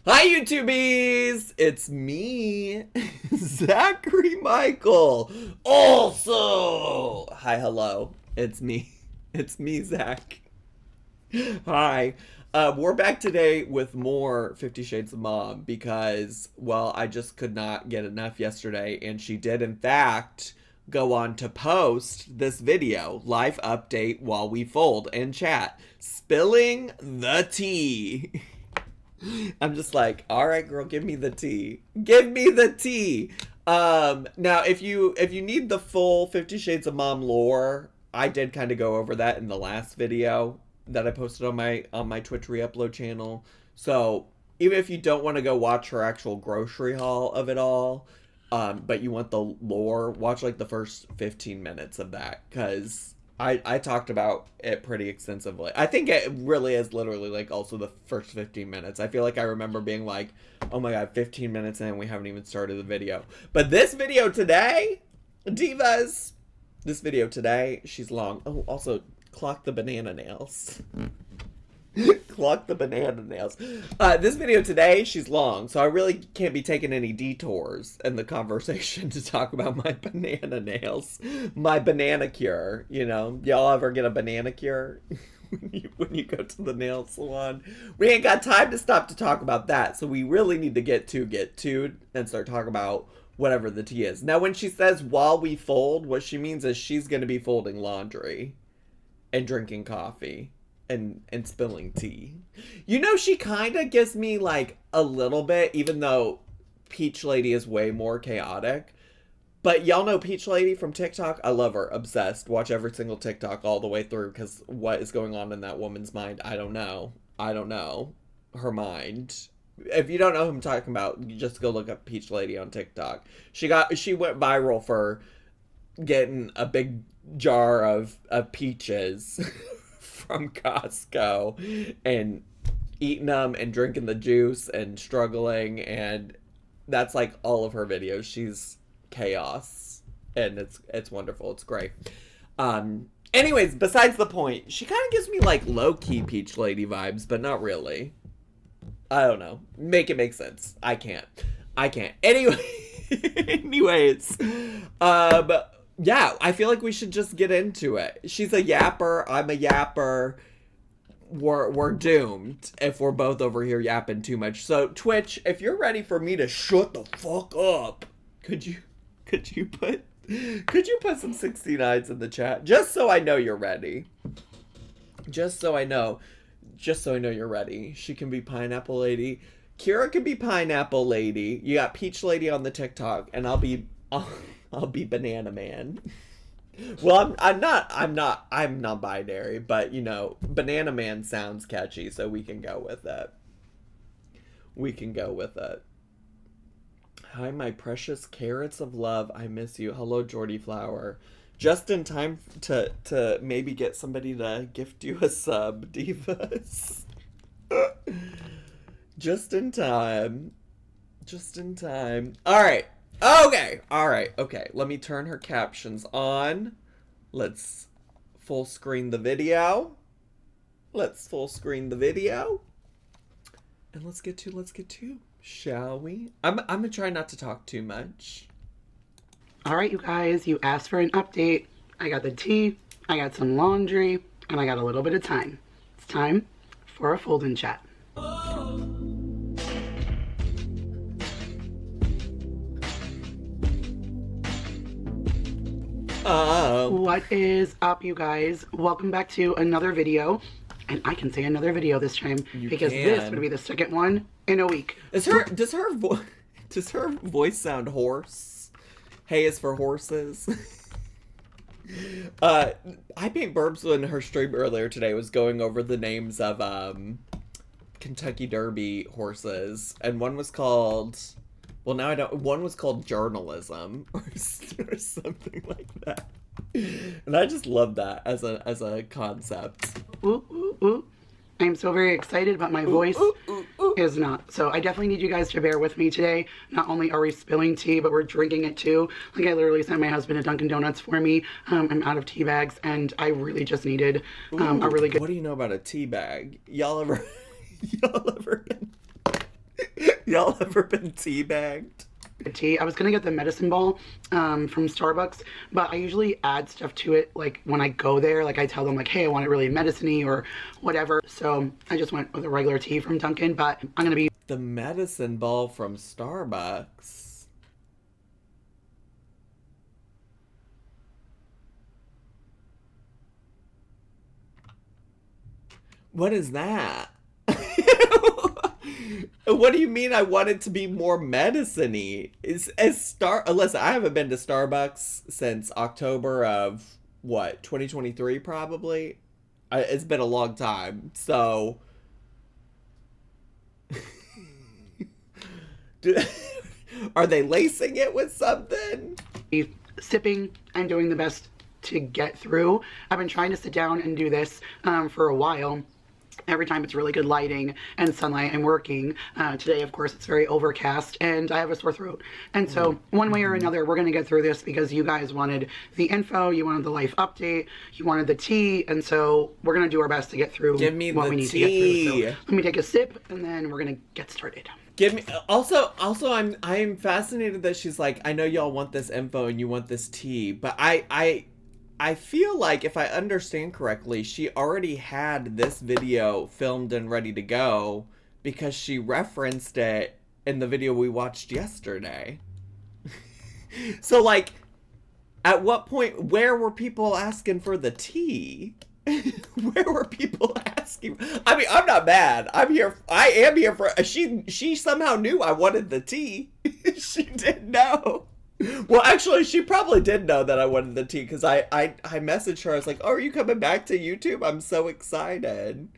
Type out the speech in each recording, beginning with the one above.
Hi, YouTubies! It's me, Zachary Michael. Also, hi, hello. It's me. It's me, Zach. Hi. We're back today with more 50 Shades of Mom because, well, I just could not get enough yesterday, and she did, in fact, go on to post this video, live update while we fold and chat, spilling the tea. I'm just like, all right, girl, give me the tea. Give me the tea. Now, if you need the full 50 Shades of Mom lore, I did kind of go over that in the last video that I posted on my Twitch re-upload channel. So even if you don't want to go watch her actual grocery haul of it all, but you want the lore, watch like the first 15 minutes of that, because I talked about it pretty extensively. I think it really is literally like also the first 15 minutes. I feel like I remember being like, oh my god, 15 minutes and we haven't even started the video. But this video today, divas, this video today, she's long. Oh, also, clock the banana nails. Clock the banana nails. This video today, she's long, so I really can't be taking any detours in the conversation to talk about my banana nails. My banana cure, you know? Y'all ever get a banana cure when you go to the nail salon? We ain't got time to stop to talk about that, so we really need to get to and start talking about whatever the tea is. Now, when she says while we fold, what she means is she's going to be folding laundry and drinking coffee and spilling tea. You know, she kind of gives me like a little bit, even though Peach Lady is way more chaotic. But y'all know Peach Lady from TikTok? I love her. Obsessed. Watch every single TikTok all the way through, because what is going on in that woman's mind? I don't know. Her mind. If you don't know who I'm talking about, just go look up Peach Lady on TikTok. She went viral for getting a big jar of peaches from Costco and eating them and drinking the juice and struggling, and that's like all of her videos. She's chaos, and it's wonderful. It's great. Anyways, besides the point, she kind of gives me like low-key Peach Lady vibes, but not really. I don't know. Make it make sense. I can't. Anyway, anyways, yeah, I feel like we should just get into it. She's a yapper. I'm a yapper. We're doomed if we're both over here yapping too much. So Twitch, if you're ready for me to shut the fuck up, could you put some 69s in the chat, just so I know you're ready. Just so I know you're ready. She can be Pineapple Lady. Kira can be Pineapple Lady. You got Peach Lady on the TikTok, and I'll be Banana Man. Well, I'm not binary, but you know, Banana Man sounds catchy, so we can go with it. Hi, my precious carrots of love. I miss you. Hello, Jordy Flower. Just in time to maybe get somebody to gift you a sub, divas. Just in time. All right. Okay. Let me turn her captions on. Let's full screen the video. And let's get to, shall we? I'm gonna try not to talk too much. All right, you guys, you asked for an update. I got the tea, I got some laundry, and I got a little bit of time. It's time for a fold-in chat. What is up, you guys? Welcome back to another video. And I can say another video this time because this would be the second one in a week. Does her voice sound hoarse? Hay is for horses. I Paint Burbs in her stream earlier today was going over the names of Kentucky Derby horses, and one was called, well, now I don't, one was called Journalism or something like that. And I just love that as a concept. I'm so very excited, but my voice is not. So I definitely need you guys to bear with me today. Not only are we spilling tea, but we're drinking it too. Like, I literally sent my husband a Dunkin' Donuts for me. I'm out of tea bags, and I really just needed a really good... What do you know about a tea bag? Y'all ever Y'all ever been teabagged? Tea. I was gonna get the medicine ball from Starbucks, but I usually add stuff to it. Like when I go there, like I tell them like, hey, I want it really medicine-y or whatever. So I just went with a regular tea from Dunkin', but I'm gonna be The medicine ball from Starbucks. What is that? What do you mean I want it to be more medicine-y? Listen, I haven't been to Starbucks since October of, what, 2023 probably? It's been a long time, so... Are they lacing it with something? sipping and doing the best to get through. I've been trying to sit down and do this for a while. Every time it's really good lighting and sunlight, I'm working. Today, of course, it's very overcast and I have a sore throat. And so one way or another, we're going to get through this because you guys wanted the info, you wanted the life update, you wanted the tea. And so we're going to do our best to get through what we need to get through. So let me take a sip and then we're going to get started. Also, I'm fascinated that she's like, I know y'all want this info and you want this tea, but I feel like, if I understand correctly, she already had this video filmed and ready to go because she referenced it in the video we watched yesterday. So, like, at what point, where were people asking for the tea? Where were people asking? I mean, I'm not mad. I am here for, she somehow knew I wanted the tea. She didn't know. Well, actually, she probably did know that I wanted the tea because I messaged her. I was like, oh, are you coming back to YouTube? I'm so excited.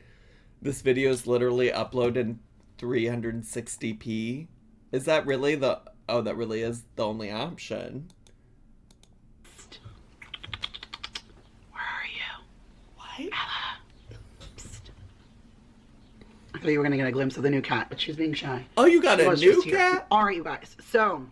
This video is literally uploaded in 360p. Is that really that really is the only option. Where are you? What? Ella. Psst. I thought you were going to get a glimpse of the new cat, but she's being shy. Oh, you got a new cat? All right, you guys. So...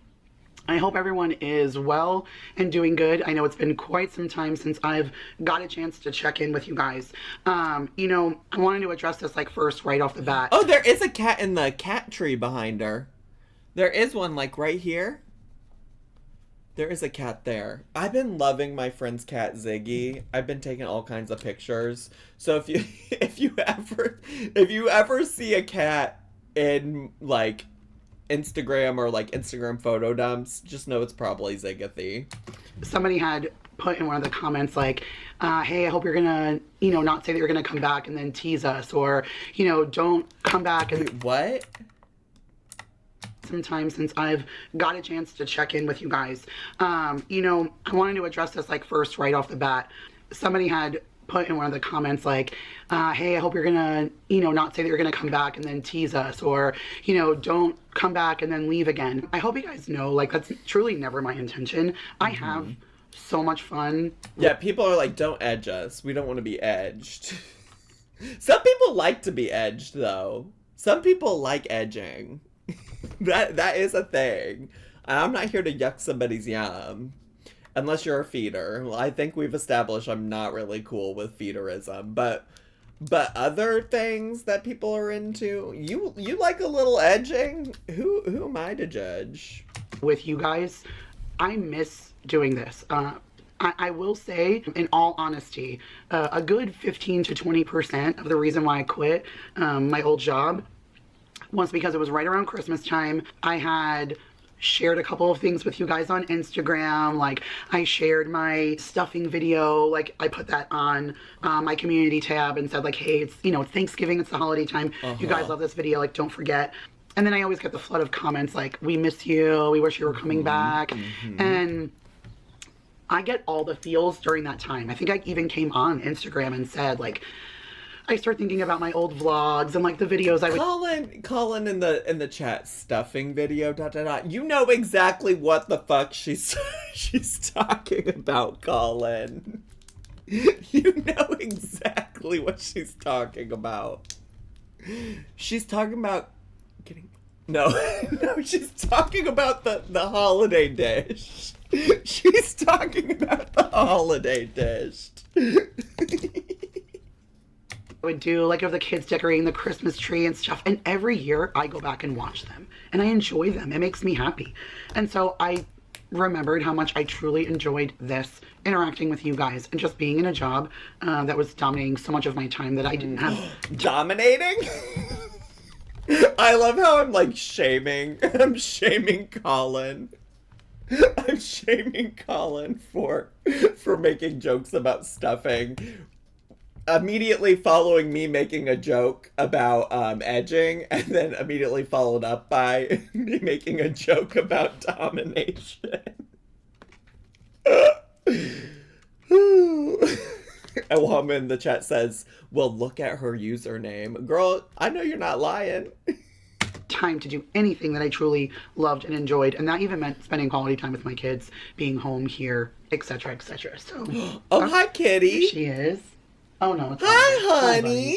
I hope everyone is well and doing good. I know it's been quite some time since I've got a chance to check in with you guys. You know, I wanted to address this like first right off the bat. Oh, there is a cat in the cat tree behind her. There is one like right here. There is a cat there. I've been loving my friend's cat Ziggy. I've been taking all kinds of pictures. So if you ever see a cat in like Instagram or like Instagram photo dumps, just know it's probably Zigathy. Somebody had put in one of the comments like, hey, I hope you're gonna, you know, not say that you're gonna come back and then tease us, or, you know, don't come back and... Wait, what? Sometimes since I've got a chance to check in with you guys. You know, I wanted to address this like first right off the bat. Somebody had put in one of the comments like, hey, I hope you're gonna, you know, not say that you're gonna come back and then tease us, or, you know, don't come back and then leave again. I hope you guys know, like, that's truly never my intention. I have so much fun. Yeah, people are like, don't edge us. We don't want to be edged. Some people like to be edged, though. Some people like edging. That is a thing. I'm not here to yuck somebody's yum. Unless you're a feeder. Well, I think we've established I'm not really cool with feederism. But other things that people are into, you like a little edging? Who am I to judge? With you guys, I miss doing this. I will say, in all honesty, a good 15 to 20% of the reason why I quit my old job was because it was right around Christmas time. I had shared a couple of things with you guys on Instagram. Like, I shared my stuffing video, like I put that on my community tab and said like, hey, it's, you know, Thanksgiving, it's the holiday time, you guys love this video, like, don't forget. And then I always get the flood of comments like, we miss you, we wish you were coming back. And I get all the feels during that time. I think I even came on Instagram and said like, I start thinking about my old vlogs and like the videos I would... Colin in the chat, stuffing video, ... You know exactly what the fuck she's talking about, Colin. You know exactly what she's talking about. She's talking about getting... No, she's talking about the holiday dish. She's talking about the holiday dish. would do, like, of the kids decorating the Christmas tree and stuff. And every year I go back and watch them and I enjoy them. It makes me happy. And so I remembered how much I truly enjoyed this, interacting with you guys and just being in a job that was dominating so much of my time that I didn't have. Dominating? I love how I'm like shaming. I'm shaming Colin. I'm shaming Colin for making jokes about stuffing. Immediately following me making a joke about edging, and then immediately followed up by me making a joke about domination. A woman in the chat says, well, look at her username. Girl, I know you're not lying. Time to do anything that I truly loved and enjoyed, and that even meant spending quality time with my kids, being home here, etc., etc. So, oh, hi, Kitty. Here she is. Oh no, it's hi, honey.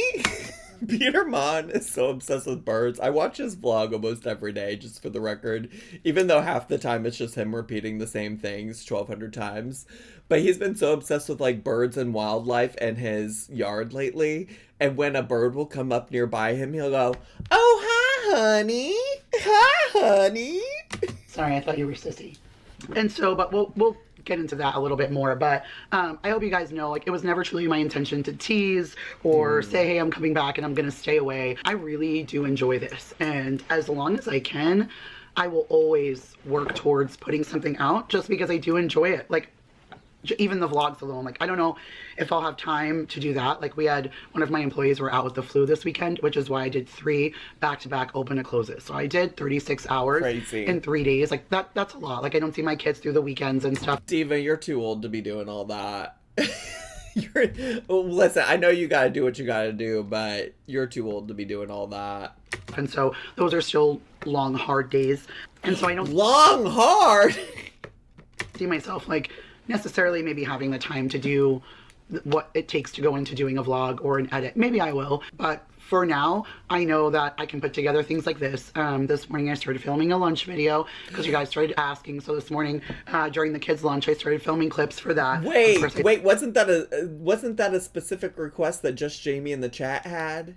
Peter Mon is so obsessed with birds. I watch his vlog almost every day, just for the record, even though half the time it's just him repeating the same things 1,200 times. But he's been so obsessed with like birds and wildlife and his yard lately. And when a bird will come up nearby him, he'll go, oh, hi, honey. Hi, honey. Sorry, I thought you were sissy. And so, but we'll get into that a little bit more, but I hope you guys know, like, it was never truly my intention to tease or say, hey, I'm coming back and I'm gonna stay away. I really do enjoy this, and as long as I can, I will always work towards putting something out, just because I do enjoy it. Like, even the vlogs alone, like, I don't know if I'll have time to do that. Like, we had one of my employees were out with the flu this weekend, which is why I did 3 back-to-back open to closes. So I did 36 hours in 3 days. Like, that's a lot. Like, I don't see my kids through the weekends and stuff. Diva, you're too old to be doing all that. Listen, I know you gotta do what you gotta do, but you're too old to be doing all that. And so those are still long, hard days. And so I don't long, hard see myself like necessarily maybe having the time to do what it takes to go into doing a vlog or an edit. Maybe I will, but for now, I know that I can put together things like this. This morning I started filming a lunch video because you guys started asking. So this morning during the kids' lunch, I started filming clips for that. Wait, wasn't that a specific request that Just Jamie in the chat had?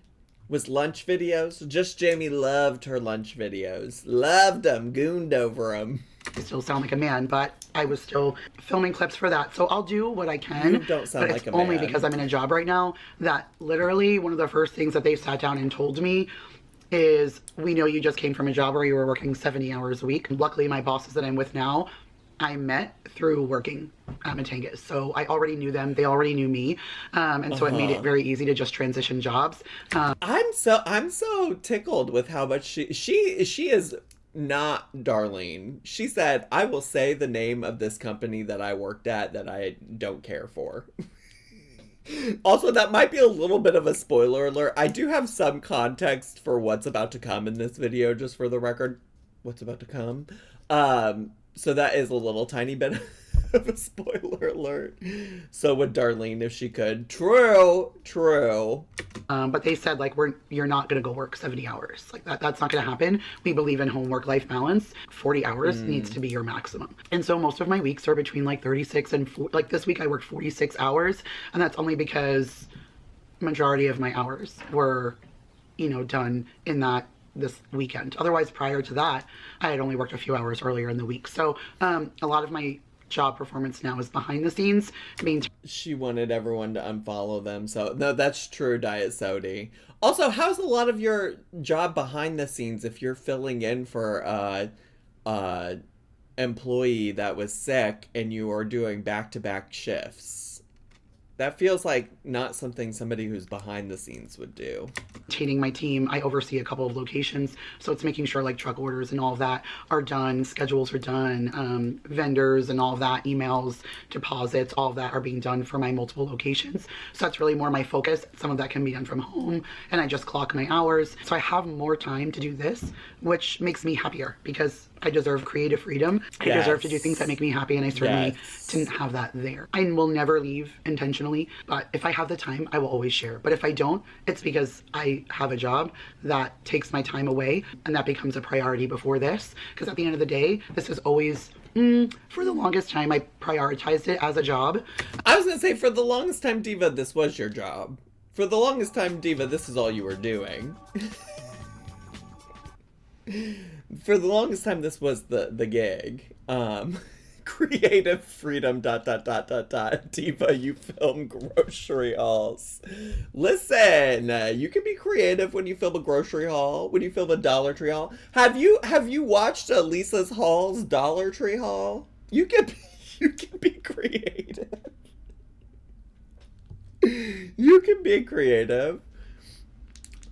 Was lunch videos? Just Jamie loved her lunch videos. Loved them, gooned over them. I still sound like a man, but I was still filming clips for that. So I'll do what I can. You don't sound like a man. Only because I'm in a job right now that literally one of the first things that they sat down and told me is, we know you just came from a job where you were working 70 hours a week. Luckily, my bosses that I'm with now, I met through working at Matangas. So I already knew them. They already knew me. And so it made it very easy to just transition jobs. I'm so tickled with how much she is not Darlene. She said, I will say the name of this company that I worked at that I don't care for. Also, that might be a little bit of a spoiler alert. I do have some context for what's about to come in this video, just for the record. What's about to come. So that is a little tiny bit of a spoiler alert. So would Darlene if she could. True. But they said, like, you're not going to go work 70 hours. Like, that's not going to happen. We believe in home work-life balance. 40 hours needs to be your maximum. And so most of my weeks are between, like, 36 and 40. Like, this week I worked 46 hours. And that's only because majority of my hours were, done in this weekend. Otherwise, prior to that, I had only worked a few hours earlier in the week. So a lot of my job performance now is behind the scenes. She wanted everyone to unfollow them. So no, that's true, Diet Sodi. Also, how's a lot of your job behind the scenes if you're filling in for employee that was sick and you are doing back-to-back shifts? That feels like not something somebody who's behind the scenes would do. Maintaining my team, I oversee a couple of locations, so it's making sure like truck orders and all of that are done, schedules are done, vendors and all of that, emails, deposits, all of that are being done for my multiple locations. So that's really more my focus. Some of that can be done from home, and I just clock my hours. So I have more time to do this, which makes me happier because I deserve creative freedom. I deserve to do things that make me happy, and I certainly didn't have that there. I will never leave intentionally, but if I have the time, I will always share. But if I don't, it's because I have a job that takes my time away, and that becomes a priority before this. Because at the end of the day, this is always, for the longest time, I prioritized it as a job. I was going to say, for the longest time, Diva, this was your job. For the longest time, Diva, this is all you were doing. For the longest time, this was the gig. Creative freedom, ... Diva, you film grocery hauls. Listen, you can be creative when you film a grocery haul, when you film a Dollar Tree haul. Have you watched Lisa's Hall's Dollar Tree haul? You can be creative. You can be creative.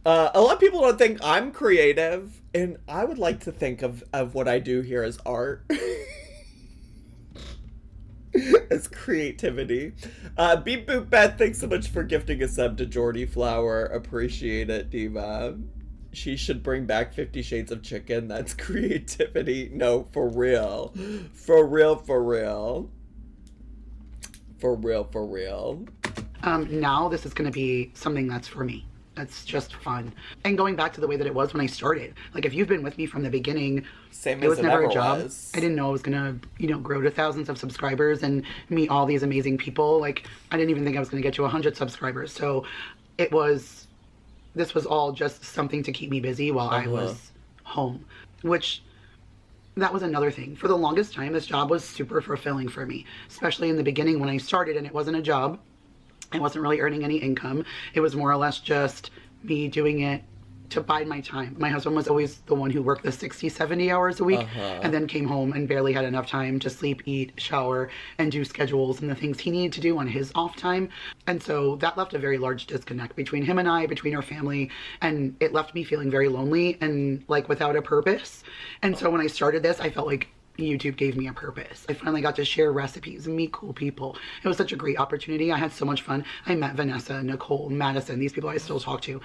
A lot of people don't think I'm creative, and I would like to think of what I do here as art. As creativity. Beep Boop Beth, thanks so much for gifting a sub to Jordy Flower. Appreciate it, Diva. She should bring back 50 Shades of Chicken. That's creativity. No, for real. For real, for real. For real, for real. Now this is going to be something that's for me. It's just fun. And going back to the way that it was when I started. Like, if you've been with me from the beginning, Same it was as never ever a job. was. I didn't know it was going to, grow to thousands of subscribers and meet all these amazing people. Like, I didn't even think I was going to get to 100 subscribers. So this was all just something to keep me busy while I was home, which that was another thing. For the longest time, this job was super fulfilling for me, especially in the beginning when I started and it wasn't a job. I wasn't really earning any income. It was more or less just me doing it to bide my time. My husband was always the one who worked the 60, 70 hours a week and then came home and barely had enough time to sleep, eat, shower, and do schedules and the things he needed to do on his off time. And so that left a very large disconnect between him and I, between our family, and it left me feeling very lonely and like without a purpose. And so when I started this, I felt like YouTube gave me a purpose. I finally got to share recipes and meet cool people. It was such a great opportunity. I had so much fun. I met Vanessa, Nicole, Madison, these people I still talk to.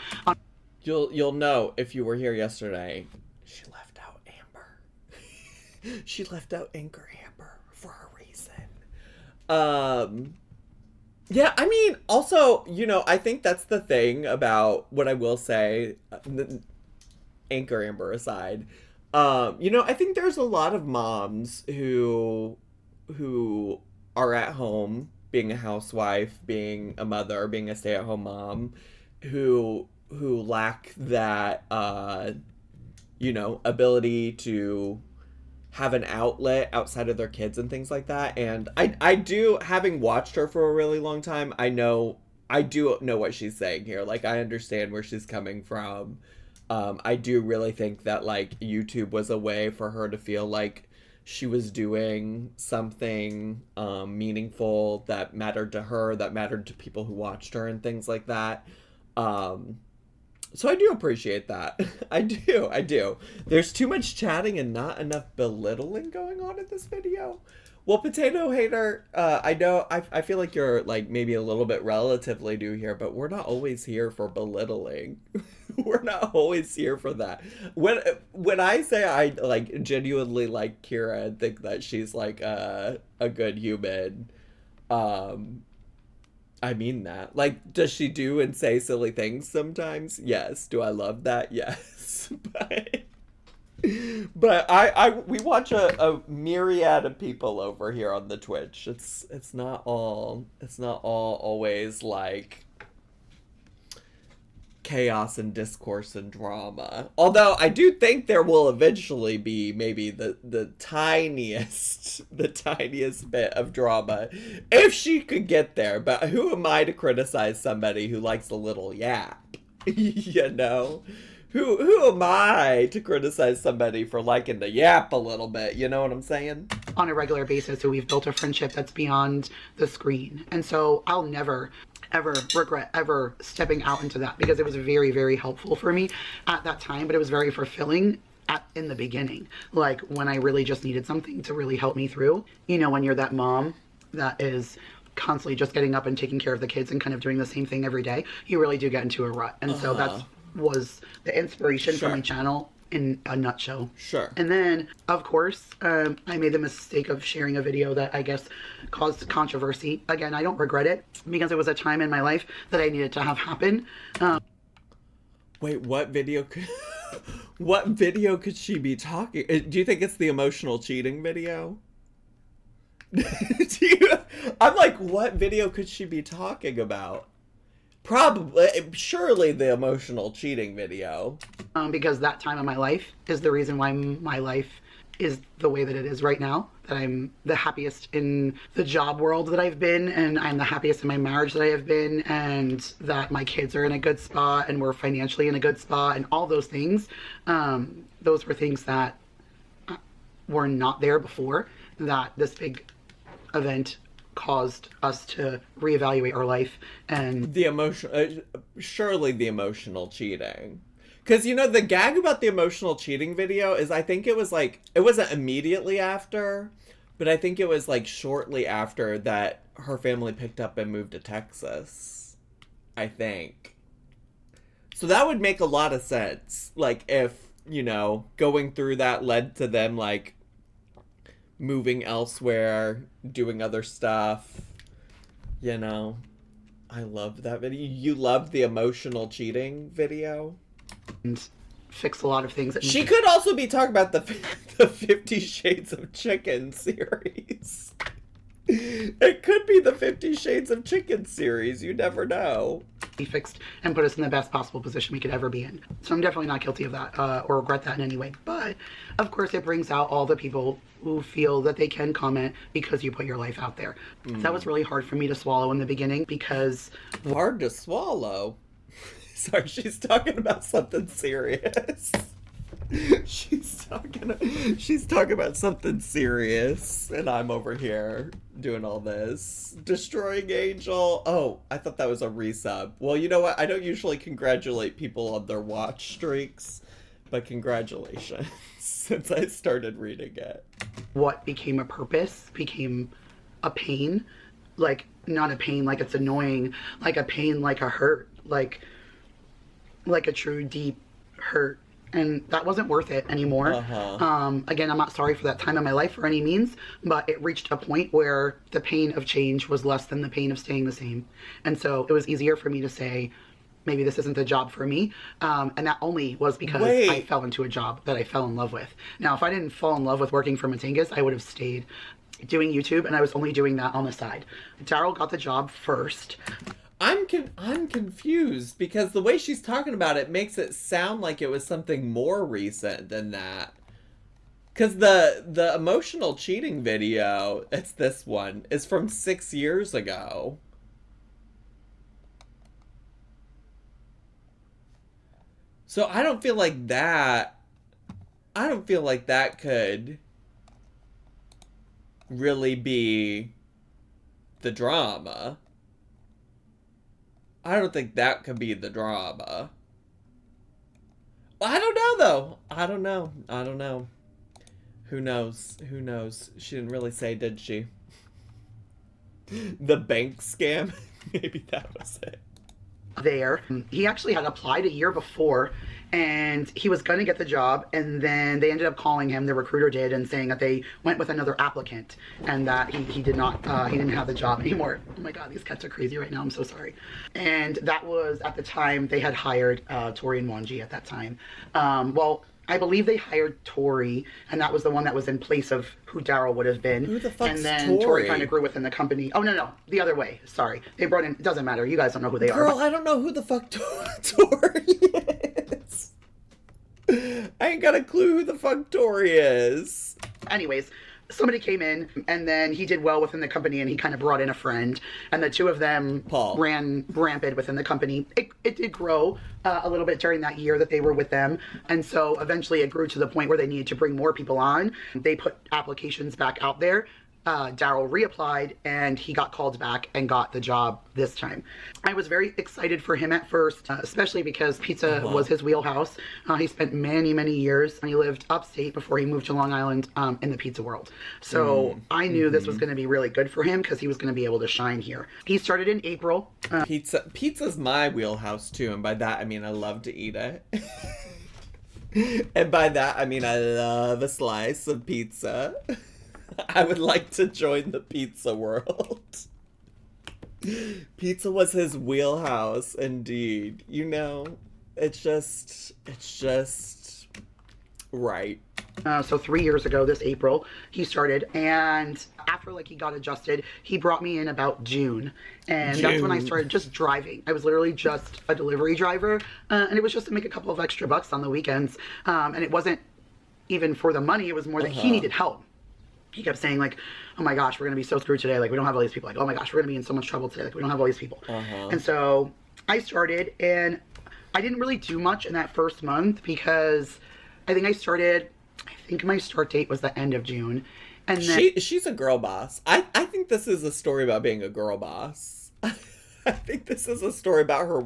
You'll know if you were here yesterday. She left out Amber. She left out Anchor Amber for a reason. Yeah, I mean, also, I think that's the thing about what I will say, Anchor Amber aside. I think there's a lot of moms who are at home, being a housewife, being a mother, being a stay-at-home mom, who lack that, ability to have an outlet outside of their kids and things like that. And I do, having watched her for a really long time, I do know what she's saying here. Like, I understand where she's coming from. I do really think that, like, YouTube was a way for her to feel like she was doing something meaningful that mattered to her, that mattered to people who watched her and things like that. So I do appreciate that. I do. There's too much chatting and not enough belittling going on in this video. Well, Potato Hater, I feel like you're, like, maybe a little bit relatively new here, but we're not always here for belittling. We're not always here for that. When I say I, like, genuinely like Kira and think that she's, like, a good human, I mean that. Like, does she do and say silly things sometimes? Yes. Do I love that? Yes. But we watch a myriad of people over here on the Twitch. It's not all always like chaos and discourse and drama. Although I do think there will eventually be maybe the tiniest bit of drama if she could get there. But who am I to criticize somebody who likes a little yap? Who am I to criticize somebody for liking to yap a little bit? You know what I'm saying? On a regular basis, so we've built a friendship that's beyond the screen. And so I'll never ever regret ever stepping out into that, because it was very, very helpful for me at that time, but it was very fulfilling in the beginning, like when I really just needed something to really help me through. When you're that mom that is constantly just getting up and taking care of the kids and kind of doing the same thing every day, you really do get into a rut. And so that was the inspiration for my channel in a nutshell. Sure. And then, of course, I made the mistake of sharing a video that I guess caused controversy. Again, I don't regret it, because it was a time in my life that I needed to have happen. Wait, what video could she be talking? Do you think it's the emotional cheating video? I'm like, what video could she be talking about? Probably, surely the emotional cheating video. Because that time of my life is the reason why my life is the way that it is right now. That I'm the happiest in the job world that I've been, and I'm the happiest in my marriage that I have been, and that my kids are in a good spot, and we're financially in a good spot, and all those things. Those were things that were not there before, that this big event caused us to reevaluate our life. And the emotion, surely the emotional cheating. Because, you know, the gag about the emotional cheating video is, I think it was like, it wasn't immediately after, but I think it was like shortly after that her family picked up and moved to Texas. I think. So that would make a lot of sense. Like, if, you know, going through that led to them, like, moving elsewhere, doing other stuff, you know. I loved that video. You loved the emotional cheating video? And fix a lot of things. She could also be talking about the 50 Shades of Chicken series. It could be the 50 Shades of Chicken series. You never know. Be fixed and put us in the best possible position we could ever be in. So I'm definitely not guilty of that or regret that in any way. But of course it brings out all the people who feel that they can comment because you put your life out there. So that was really hard for me to swallow in the beginning because... Hard to swallow? Sorry, she's talking about something serious. She's talking about something serious, and I'm over here doing all this. Destroying Angel. Oh, I thought that was a resub. Well, you know what? I don't usually congratulate people on their watch streaks, but congratulations, since I started reading it. What became a purpose became a pain. Like, not a pain like it's annoying, like a pain like a hurt, like a true deep hurt. And that wasn't worth it anymore. Again, I'm not sorry for that time in my life for any means, but it reached a point where the pain of change was less than the pain of staying the same. And so it was easier for me to say, maybe this isn't the job for me. And that only was because I fell into a job that I fell in love with. Now, if I didn't fall in love with working for Matingas, I would have stayed doing YouTube, and I was only doing that on the side. Daryl got the job first. I'm confused because the way she's talking about it makes it sound like it was something more recent than that. Because the emotional cheating video, it's this one, is from 6 years ago. So I don't feel like that could really be the drama. I don't think that could be the drama. I don't know, though. I don't know. Who knows? She didn't really say, did she? The bank scam? Maybe that was it. There. He actually had applied a year before, and he was going to get the job, and then they ended up calling him, the recruiter did, and saying that they went with another applicant, and that he didn't have the job anymore. Oh my god, these cats are crazy right now, I'm so sorry. And that was, at the time, they had hired Tori and Wanji at that time. Well, I believe they hired Tori, and that was the one that was in place of who Daryl would have been. Who the fuck's And then Tori kind of grew within the company. Oh, no, the other way. Sorry. They brought in, it doesn't matter. You guys don't know who they are. Girl, I don't know who the fuck Tori is. I ain't got a clue who the fuck Tori is. Anyways, somebody came in, and then he did well within the company, and he kind of brought in a friend, and the two of them ran rampant within the company. It did grow a little bit during that year that they were with them, and so eventually it grew to the point where they needed to bring more people on. They put applications back out there. Daryl reapplied, and he got called back and got the job this time. I was very excited for him at first, especially because pizza was his wheelhouse. He spent many years, and he lived upstate before he moved to Long Island in the pizza world. So I knew this was going to be really good for him because he was going to be able to shine here. He started in April. Pizza's my wheelhouse too, and by that I mean I love to eat it. And by that I mean I love a slice of pizza. I would like to join the pizza world. Pizza was his wheelhouse, indeed. You know, it's just right. So 3 years ago, this April, he started, and after like he got adjusted, he brought me in about June, and that's when I started just driving. I was literally just a delivery driver, and it was just to make a couple of extra bucks on the weekends, and it wasn't even for the money. It was more that he needed help. He kept saying like, oh my gosh, we're gonna be so screwed today, like we don't have all these people, like oh my gosh, we're gonna be in so much trouble today, like we don't have all these people. And so I started, and I didn't really do much in that first month because I think my start date was the end of June. And then she's a girl boss. I think this is a story about being a girl boss. I think this is a story about her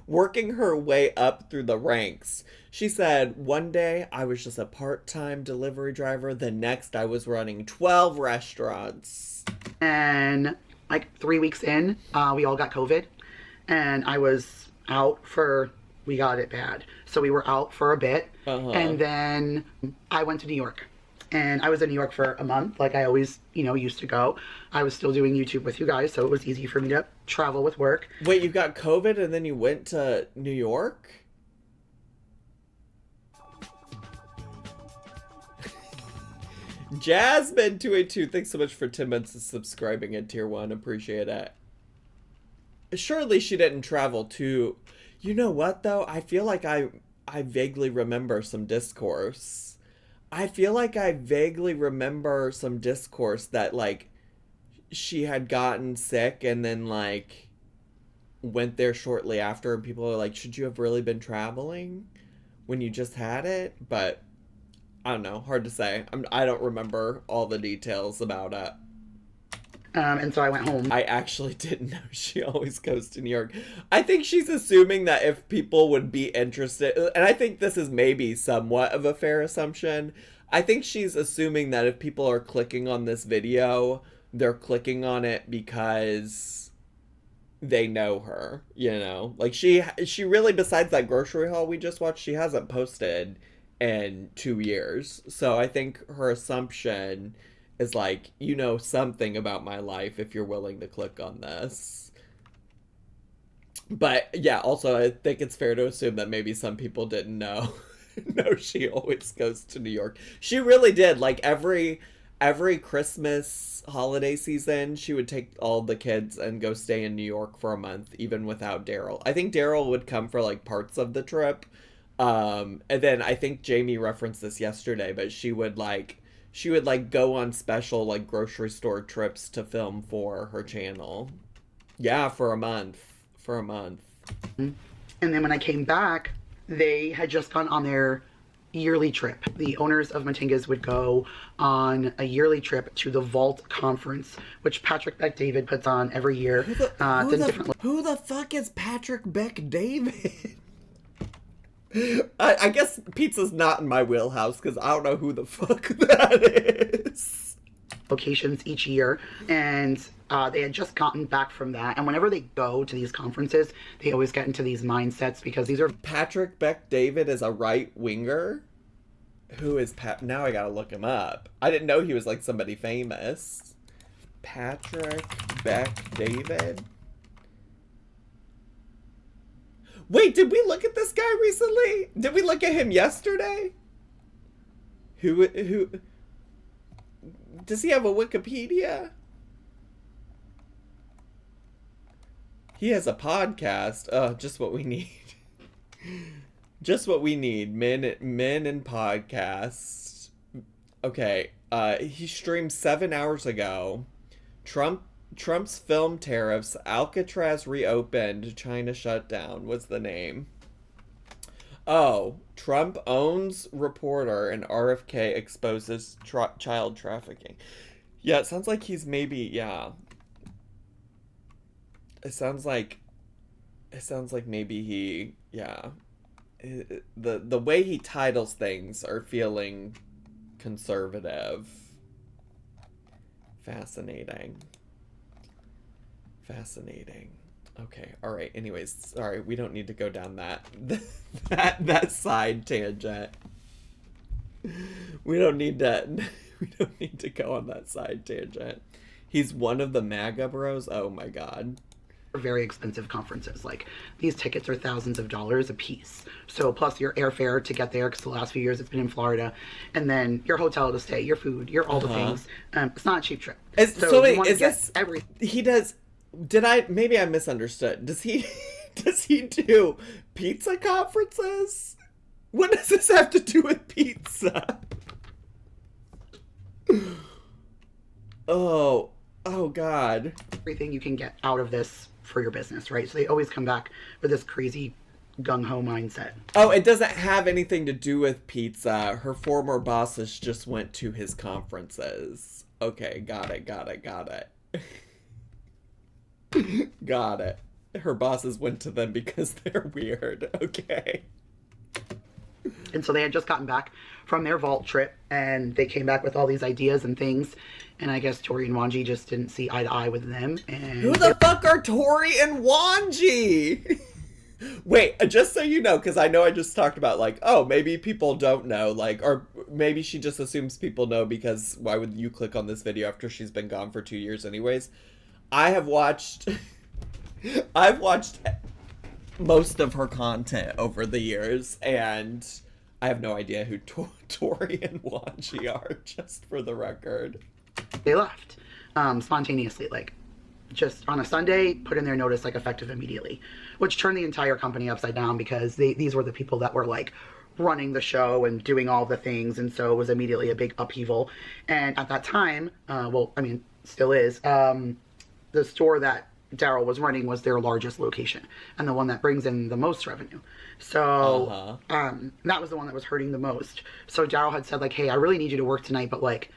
working her way up through the ranks. She said, one day I was just a part-time delivery driver. The next I was running 12 restaurants. And like 3 weeks in, we all got COVID. And I was out we got it bad. So we were out for a bit. And then I went to New York. And I was in New York for a month, like I always, used to go. I was still doing YouTube with you guys, so it was easy for me to travel with work. Wait, you got COVID and then you went to New York? Jasmine282, thanks so much for 10 months of subscribing at Tier 1. Appreciate it. Surely she didn't travel to... You know what, though? I feel like I vaguely remember some discourse. I feel like I vaguely remember some discourse that, like, she had gotten sick and then, like, went there shortly after, and people are like, should you have really been traveling when you just had it? But, I don't know. Hard to say. I don't remember all the details about it. And so I went home. I actually didn't know she always goes to New York. I think she's assuming that if people would be interested, and I think this is maybe somewhat of a fair assumption, I think she's assuming that if people are clicking on this video, they're clicking on it because they know her, Like, she really, besides that grocery haul we just watched, she hasn't posted in 2 years. So I think her assumption is like, something about my life if you're willing to click on this. But yeah, also I think it's fair to assume that maybe some people didn't know. No, she always goes to New York. She really did. Like every Christmas holiday season, she would take all the kids and go stay in New York for a month, even without Daryl. I think Daryl would come for like parts of the trip. And then I think Jamie referenced this yesterday, but she would go on special like grocery store trips to film for her channel. Yeah, for a month. And then when I came back, they had just gone on their yearly trip. The owners of Matinga's would go on a yearly trip to the Vault Conference, which Patrick Beck David puts on every year. Who the fuck is Patrick Beck David? I guess pizza's not in my wheelhouse because I don't know who the fuck that is. Locations each year, and they had just gotten back from that. And whenever they go to these conferences, they always get into these mindsets because these are... Patrick Beck David is a right-winger? Who is Now I gotta look him up. I didn't know he was like somebody famous. Patrick Beck David? Wait, did we look at this guy recently? Did we look at him yesterday? Who does he have a Wikipedia? He has a podcast. Oh, just what we need. Just what we need. Men and podcasts. Okay. He streamed 7 hours ago. Trump's film tariffs, Alcatraz reopened, China shut down was the name. Oh, Trump owns reporter and RFK exposes child trafficking. Yeah, it sounds like he's maybe, yeah. It sounds like maybe he, yeah. The way he titles things are feeling conservative. Fascinating. Okay, alright, anyways, sorry, we don't need to go down that side tangent. We don't need to go on that side tangent. He's one of the MAGA bros? Oh my god. very expensive conferences. Like, these tickets are thousands of dollars a piece. So plus your airfare to get there, because the last few years it's been in Florida, and then your hotel to stay, your food, your all the things. It's not a cheap trip. So wait, is this he does? Maybe I misunderstood? Does he do pizza conferences? What does this have to do with pizza? Oh God. Everything you can get out of this for your business, right? So they always come back with this crazy gung-ho mindset. Oh, it doesn't have anything to do with pizza. Her former bosses just went to his conferences. Okay, got it. Got it. Her bosses went to them because they're weird. Okay. And so they had just gotten back from their vault trip, and they came back with all these ideas and things. And I guess Tori and Wanji just didn't see eye to eye with them. And who the fuck are Tori and Wanji? Wait, just so you know, because I know I just talked about, like, oh, maybe people don't know, like, or maybe she just assumes people know, because why would you click on this video after she's been gone for 2 years anyways? I've watched most of her content over the years, and I have no idea who Tori and Wanji are, just for the record. They left spontaneously, like, just on a Sunday, put in their notice, like, effective immediately, which turned the entire company upside down, because these were the people that were, like, running the show and doing all the things, and so it was immediately a big upheaval. And at that time, still is, the store that Daryl was running was their largest location, and the one that brings in the most revenue. So that was the one that was hurting the most. So Daryl had said, like, hey, I really need you to work tonight, but, like,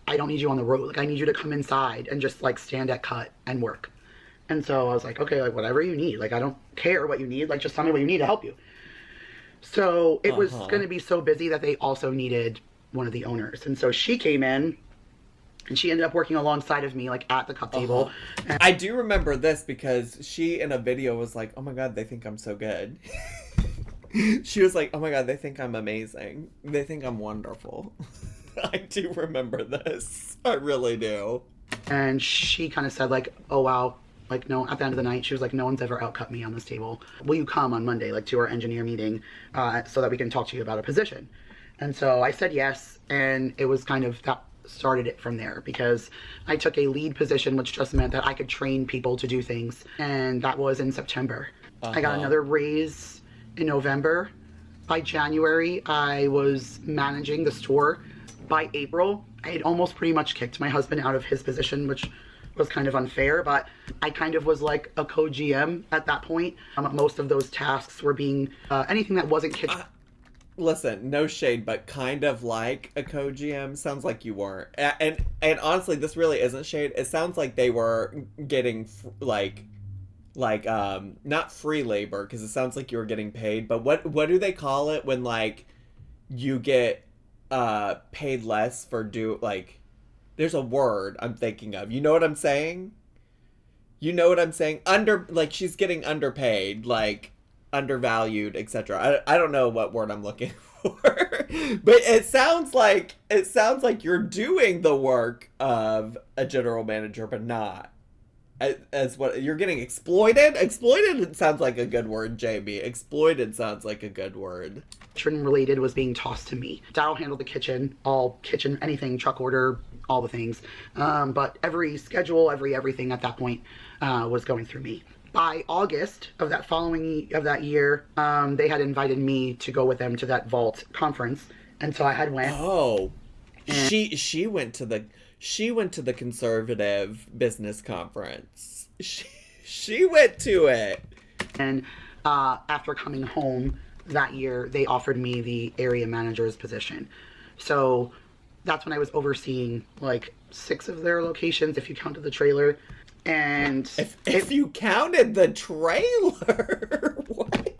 I don't need you on the road. Like, I need you to come inside and just, like, stand at cut and work. And so I was like, okay, like, whatever you need. Like, I don't care what you need. Like, just tell me what you need to help you. So it was going to be so busy that they also needed one of the owners. And so she came in, and she ended up working alongside of me, like, at the cup table. And I do remember this, because she, in a video, was like, oh my God, they think I'm so good. She was like, oh my God, they think I'm amazing. They think I'm wonderful. I do remember this. I really do. And she kind of said, like, oh, wow. Like, no, at the end of the night, she was like, no one's ever outcut me on this table. Will you come on Monday, like, to our engineer meeting so that we can talk to you about a position? And so I said yes, and it was kind of that started it from there, because I took a lead position, which just meant that I could train people to do things. And that was in September. I got another raise in November. By January, I was managing the store. By April, I had almost pretty much kicked my husband out of his position, which was kind of unfair, but I kind of was like a co-GM at that point. Most of those tasks were being anything that wasn't kitchen. Listen, no shade, but kind of like a co-GM. Sounds like you weren't. And honestly, this really isn't shade. It sounds like they were getting not free labor, because it sounds like you were getting paid, but what do they call it when, like, you get paid less for there's a word I'm thinking of. You know what I'm saying? Like, she's getting underpaid, like, undervalued, etc. I don't know what word I'm looking for. But it sounds like you're doing the work of a general manager, but not. As what you're getting exploited? Exploited sounds like a good word, Jamie. Exploited sounds like a good word. Kitchen related was being tossed to me. Daryl handled the kitchen, anything, truck order, all the things. But every schedule, everything at that point was going through me. By August of that year, they had invited me to go with them to that Vault conference, and so I had went. Oh, she went to the conservative business conference. She went to it. And after coming home that year, they offered me the area manager's position. So that's when I was overseeing, like, 6 of their locations, if you counted the trailer. And if you counted the trailer, what?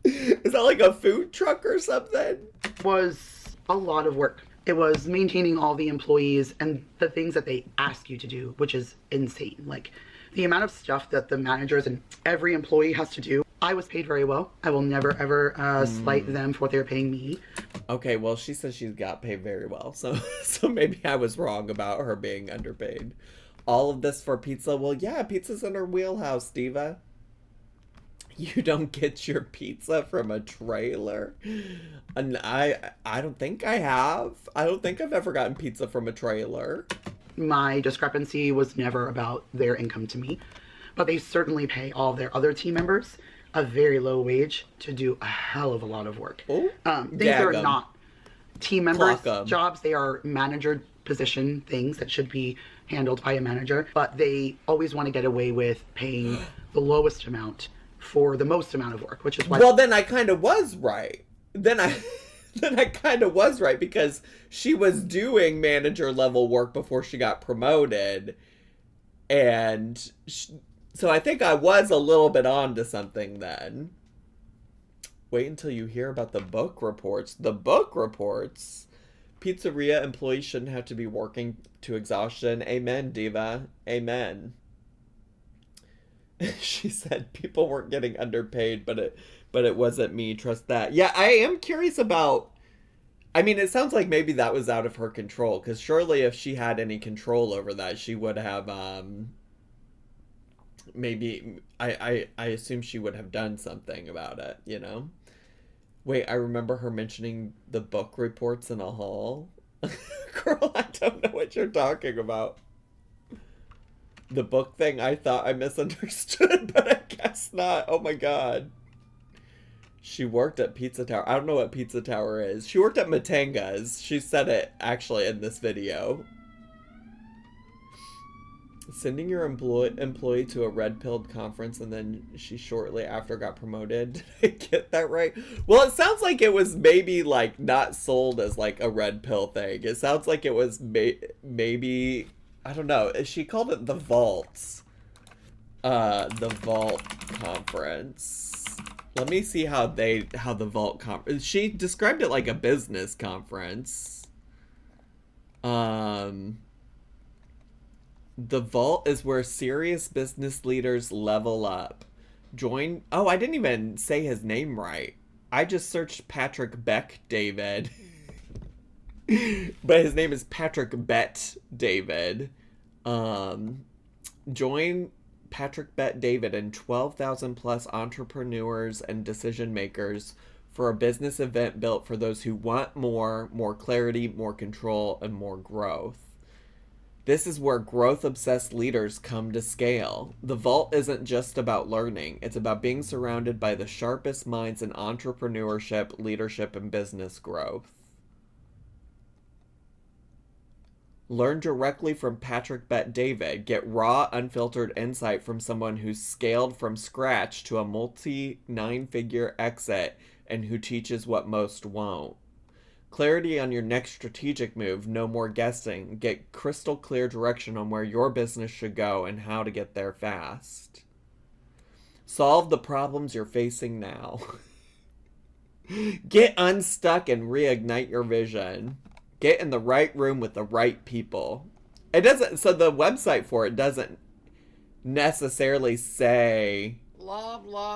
Is that like a food truck or something? It was a lot of work. It was maintaining all the employees and the things that they ask you to do, which is insane. Like, the amount of stuff that the managers and every employee has to do. I was paid very well. I will never, ever slight them for what they're paying me. Okay, well, she says she's got paid very well. So maybe I was wrong about her being underpaid. All of this for pizza? Well, yeah, pizza's in her wheelhouse, Diva. You don't get your pizza from a trailer? And I don't think I have. I don't think I've ever gotten pizza from a trailer. My discrepancy was never about their income to me, but they certainly pay all their other team members a very low wage to do a hell of a lot of work. Oh, These are not team members' jobs. They are manager position things that should be handled by a manager, but they always want to get away with paying the lowest amount for the most amount of work, which is why. Well, then I kind of was right. Then I kind of was right, because she was doing manager level work before she got promoted, and so I think I was a little bit on to something then. Wait until you hear about the book reports. The book reports. Pizzeria employees shouldn't have to be working to exhaustion. Amen, Diva. Amen. She said people weren't getting underpaid, but it wasn't me. Trust that. Yeah, I am curious about. I mean, it sounds like maybe that was out of her control, because surely if she had any control over that, she would have. Maybe I assume she would have done something about it. You know. Wait, I remember her mentioning the book reports in a hall. Girl, I don't know what you're talking about. The book thing, I thought I misunderstood, but I guess not. Oh my god. She worked at Pizza Tower. I don't know what Pizza Tower is. She worked at Matanga's. She said it actually in this video. Sending your employee to a red-pilled conference, and then she shortly after got promoted. Did I get that right? Well, it sounds like it was maybe like not sold as like a red pill thing. It sounds like it was maybe, I don't know. She called it the Vaults. The Vault Conference. Let me see how the Vault Conference. She described it like a business conference. The Vault is where serious business leaders level up. Join. Oh, I didn't even say his name right. I just searched Patrick Beck David. But his name is Patrick Bet David. Join Patrick Bet David and 12,000 plus entrepreneurs and decision makers for a business event built for those who want more clarity, more control, and more growth. This is where growth-obsessed leaders come to scale. The Vault isn't just about learning. It's about being surrounded by the sharpest minds in entrepreneurship, leadership, and business growth. Learn directly from Patrick Bet David. Get raw, unfiltered insight from someone who's scaled from scratch to a multi-nine-figure exit and who teaches what most won't. Clarity on your next strategic move, no more guessing. Get crystal clear direction on where your business should go and how to get there fast. Solve the problems you're facing now. Get unstuck and reignite your vision. Get in the right room with the right people. It doesn't, so the website for it doesn't necessarily say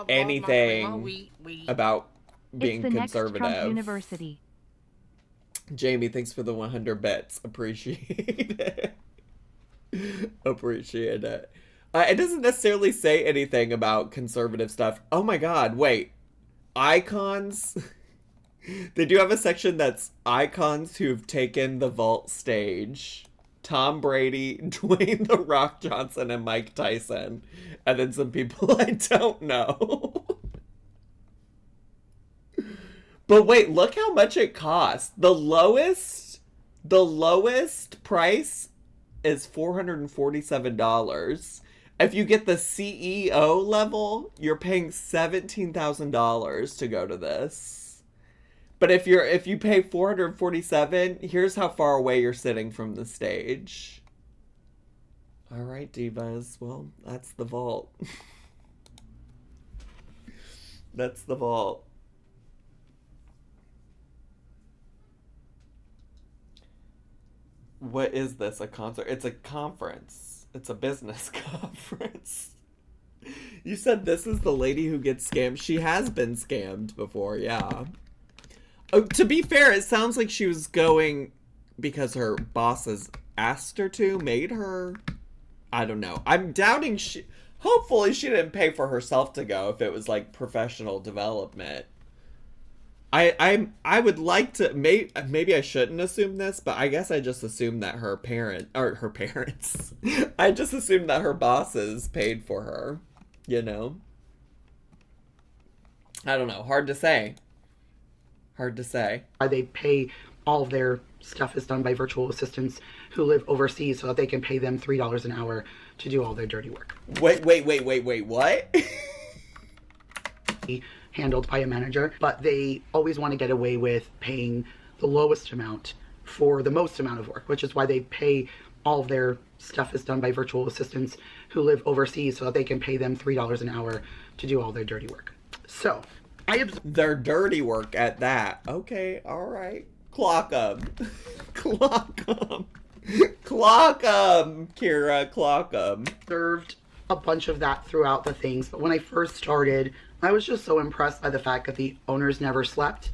anything about being it's the conservative. Next Trump University. Jamie, thanks for the 100 bits. Appreciate it. Appreciate it. It doesn't necessarily say anything about conservative stuff. Oh my god, wait. Icons? They do have a section that's icons who've taken the Vault stage. Tom Brady, Dwayne The Rock Johnson, and Mike Tyson. And then some people I don't know. But wait, look how much it costs. The lowest price is $447. If you get the CEO level, you're paying $17,000 to go to this. But if you pay $447, here's how far away you're sitting from the stage. All right, divas. Well, that's the Vault. That's the Vault. What is this? A concert? It's a conference. It's a business conference. You said this is the lady who gets scammed. She has been scammed before, yeah. Oh, to be fair, it sounds like she was going because her bosses asked her to, made her. I don't know. I'm doubting hopefully she didn't pay for herself to go if it was like professional development. I would like to, maybe I shouldn't assume this, but I guess I just assumed that her parents I just assumed that her bosses paid for her, you know. I don't know, hard to say. They pay all of their stuff is done by virtual assistants who live overseas so that they can pay them $3 an hour to do all their dirty work. Wait, what? Handled by a manager, but they always want to get away with paying the lowest amount for the most amount of work, which is why they pay all of their stuff is done by virtual assistants who live overseas so that they can pay them $3 an hour to do all their dirty work. So, their dirty work at that. Okay, all right. Clock 'em. Clock 'em. Clock 'em, Kira, clock 'em. Observed a bunch of that throughout the things, but when I first started, I was just so impressed by the fact that the owners never slept.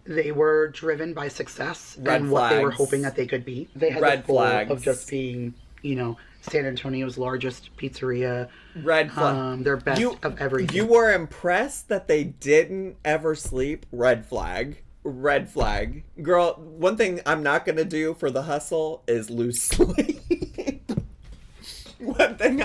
They were driven by success and what they were hoping that they could be. They had the goal of just being, you know, San Antonio's largest pizzeria. Red flag. Their best of everything. You were impressed that they didn't ever sleep? Red flag. Red flag. Girl, one thing I'm not going to do for the hustle is lose sleep. One thing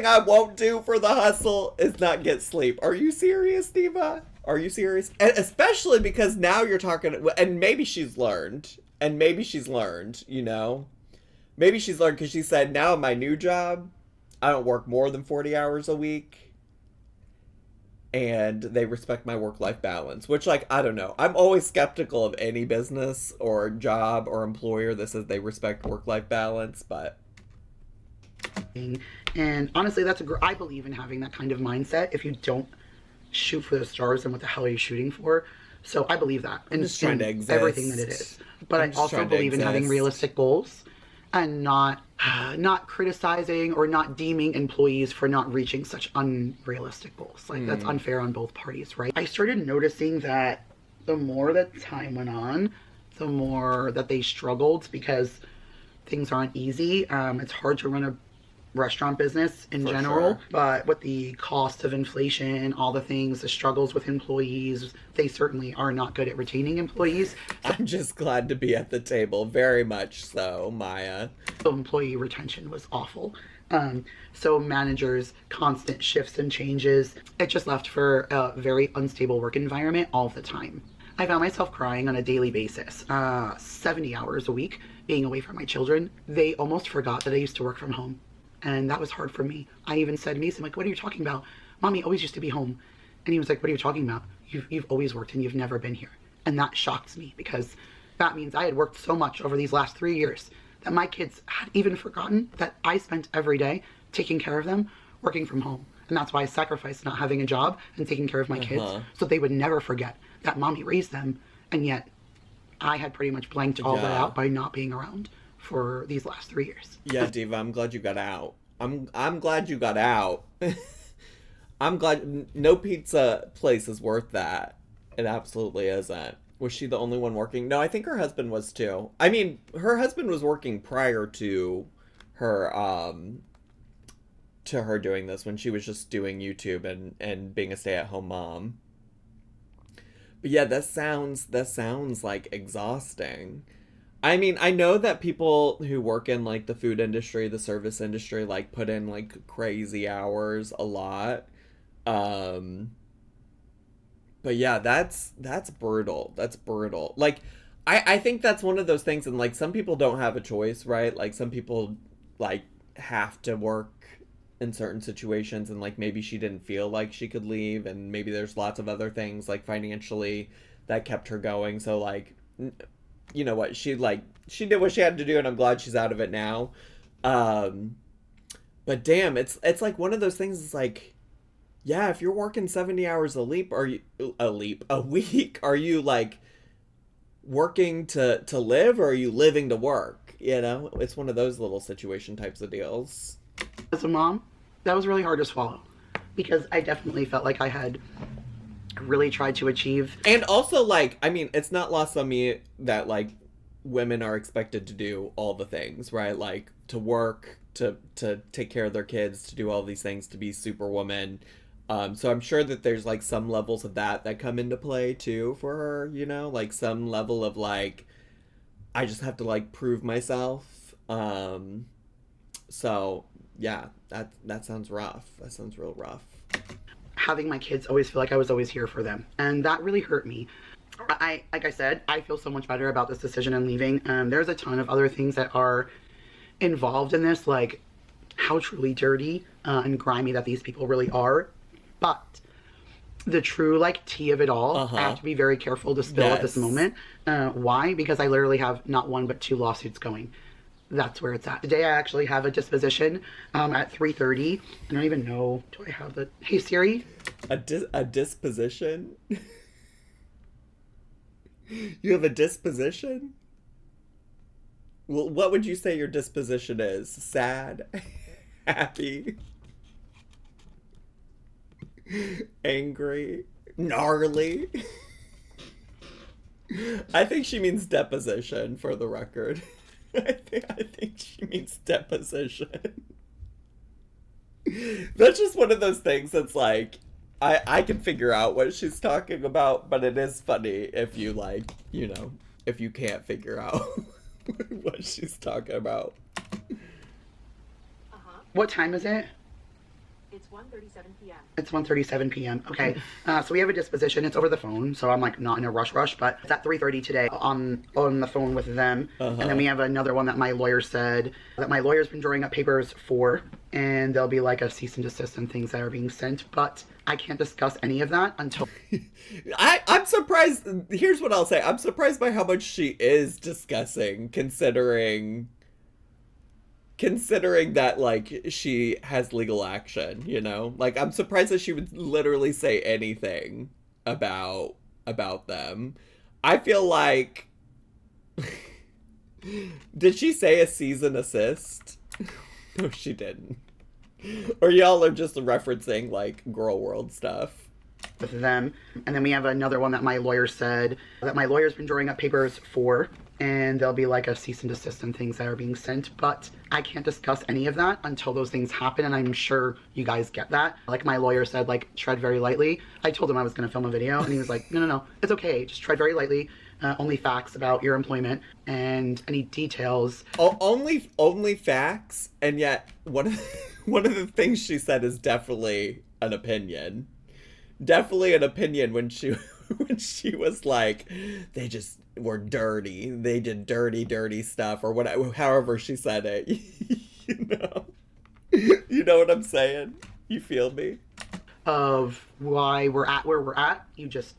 I won't do for the hustle is not get sleep. Are you serious, Diva? Are you serious? And especially because now you're talking, and maybe she's learned, you know? Maybe she's learned because she said, now in my new job, I don't work more than 40 hours a week. And they respect my work-life balance, which, like, I don't know. I'm always skeptical of any business or job or employer that says they respect work-life balance, but... And honestly, I believe in having that kind of mindset. If you don't shoot for the stars, then what the hell are you shooting for? So I believe that. And just trying to exist. Everything that it is. But I also believe in having realistic goals and not criticizing or not deeming employees for not reaching such unrealistic goals. Like, that's unfair on both parties, right? I started noticing that the more that time went on, the more that they struggled because things aren't easy. It's hard to run a restaurant business in general, but with the cost of inflation, all the things, the struggles with employees, they certainly are not good at retaining employees. I'm just glad to be at the table, very much so, Maya. So employee retention was awful. So managers, constant shifts and changes. It just left for a very unstable work environment all the time. I found myself crying on a daily basis, 70 hours a week, being away from my children. They almost forgot that I used to work from home. And that was hard for me. I even said to Mason, like, what are you talking about? Mommy always used to be home. And he was like, what are you talking about? You've always worked and you've never been here. And that shocked me because that means I had worked so much over these last 3 years that my kids had even forgotten that I spent every day taking care of them, working from home. And that's why I sacrificed not having a job and taking care of my kids so they would never forget that mommy raised them. And yet I had pretty much blanked all that out by not being around for these last 3 years. Yeah, Diva, I'm glad you got out. I'm glad you got out. I'm glad no pizza place is worth that. It absolutely isn't. Was she the only one working? No, I think her husband was too. I mean, her husband was working prior to her doing this, when she was just doing YouTube and being a stay-at-home mom. But yeah, that sounds like exhausting. I mean, I know that people who work in, like, the food industry, the service industry, like, put in, like, crazy hours a lot. But yeah, that's brutal. That's brutal. Like, I think that's one of those things, and, like, some people don't have a choice, right? Like, some people, like, have to work in certain situations, and, like, maybe she didn't feel like she could leave, and maybe there's lots of other things, like, financially that kept her going. So, like, you know what, she did what she had to do, and I'm glad she's out of it now. But damn, it's like one of those things. It's like, yeah, if you're working 70 hours a week, are you like working to live, or are you living to work? You know, it's one of those little situation types of deals. As a mom, that was really hard to swallow because I definitely felt like I had really tried to achieve. And also, like, I mean, it's not lost on me that, like, women are expected to do all the things, right? Like to work, to take care of their kids, to do all these things, to be superwoman. So I'm sure that there's like some levels of that come into play too for her, you know, like some level of like, I just have to like prove myself. So yeah, that sounds rough. That sounds real rough. Having my kids always feel like I was always here for them, and that really hurt me. Like I said, I feel so much better about this decision and leaving. There's a ton of other things that are involved in this, like how truly dirty and grimy that these people really are. But the true like tea of it all, I have to be very careful to spill at this moment. Why? Because I literally have not one but 2 lawsuits going. That's where it's at. Today I actually have a disposition at 3:30. I don't even know. Do I have the... Hey Siri? A disposition? You have a disposition? Well, what would you say your disposition is? Sad? Happy? Angry? Gnarly? I think she means deposition, for the record. I think she means deposition. That's just one of those things that's like, I can figure out what she's talking about, but it is funny if you like, you know, if you can't figure out what she's talking about. What time is it? It's 1:37 p.m. It's 1:37 p.m. Okay, so we have a disposition. It's over the phone, so I'm like not in a rush, but it's at 3:30 today on the phone with them. And then we have another one that my lawyer said that my lawyer's been drawing up papers for, and there'll be like a cease and desist and things that are being sent, but I can't discuss any of that until... I'm surprised. Here's what I'll say. I'm surprised by how much she is discussing, considering that like she has legal action, you know? Like I'm surprised that she would literally say anything about them. I feel like did she say a cease and assist? No, she didn't. Or y'all are just referencing like girl world stuff. With them. And then we have another one that my lawyer said that my lawyer's been drawing up papers for, and there'll be like a cease and desist and things that are being sent, but I can't discuss any of that until those things happen, and I'm sure you guys get that. Like my lawyer said, like tread very lightly. I told him I was going to film a video, and he was like, no, it's okay, just tread very lightly. Only facts about your employment and any details. Oh, only facts, and yet one of the things she said is definitely an opinion. Definitely an opinion when she was like, they just were dirty. They did dirty stuff or whatever, however she said it. You know what I'm saying? You feel me? Of why we're at where we're at. You just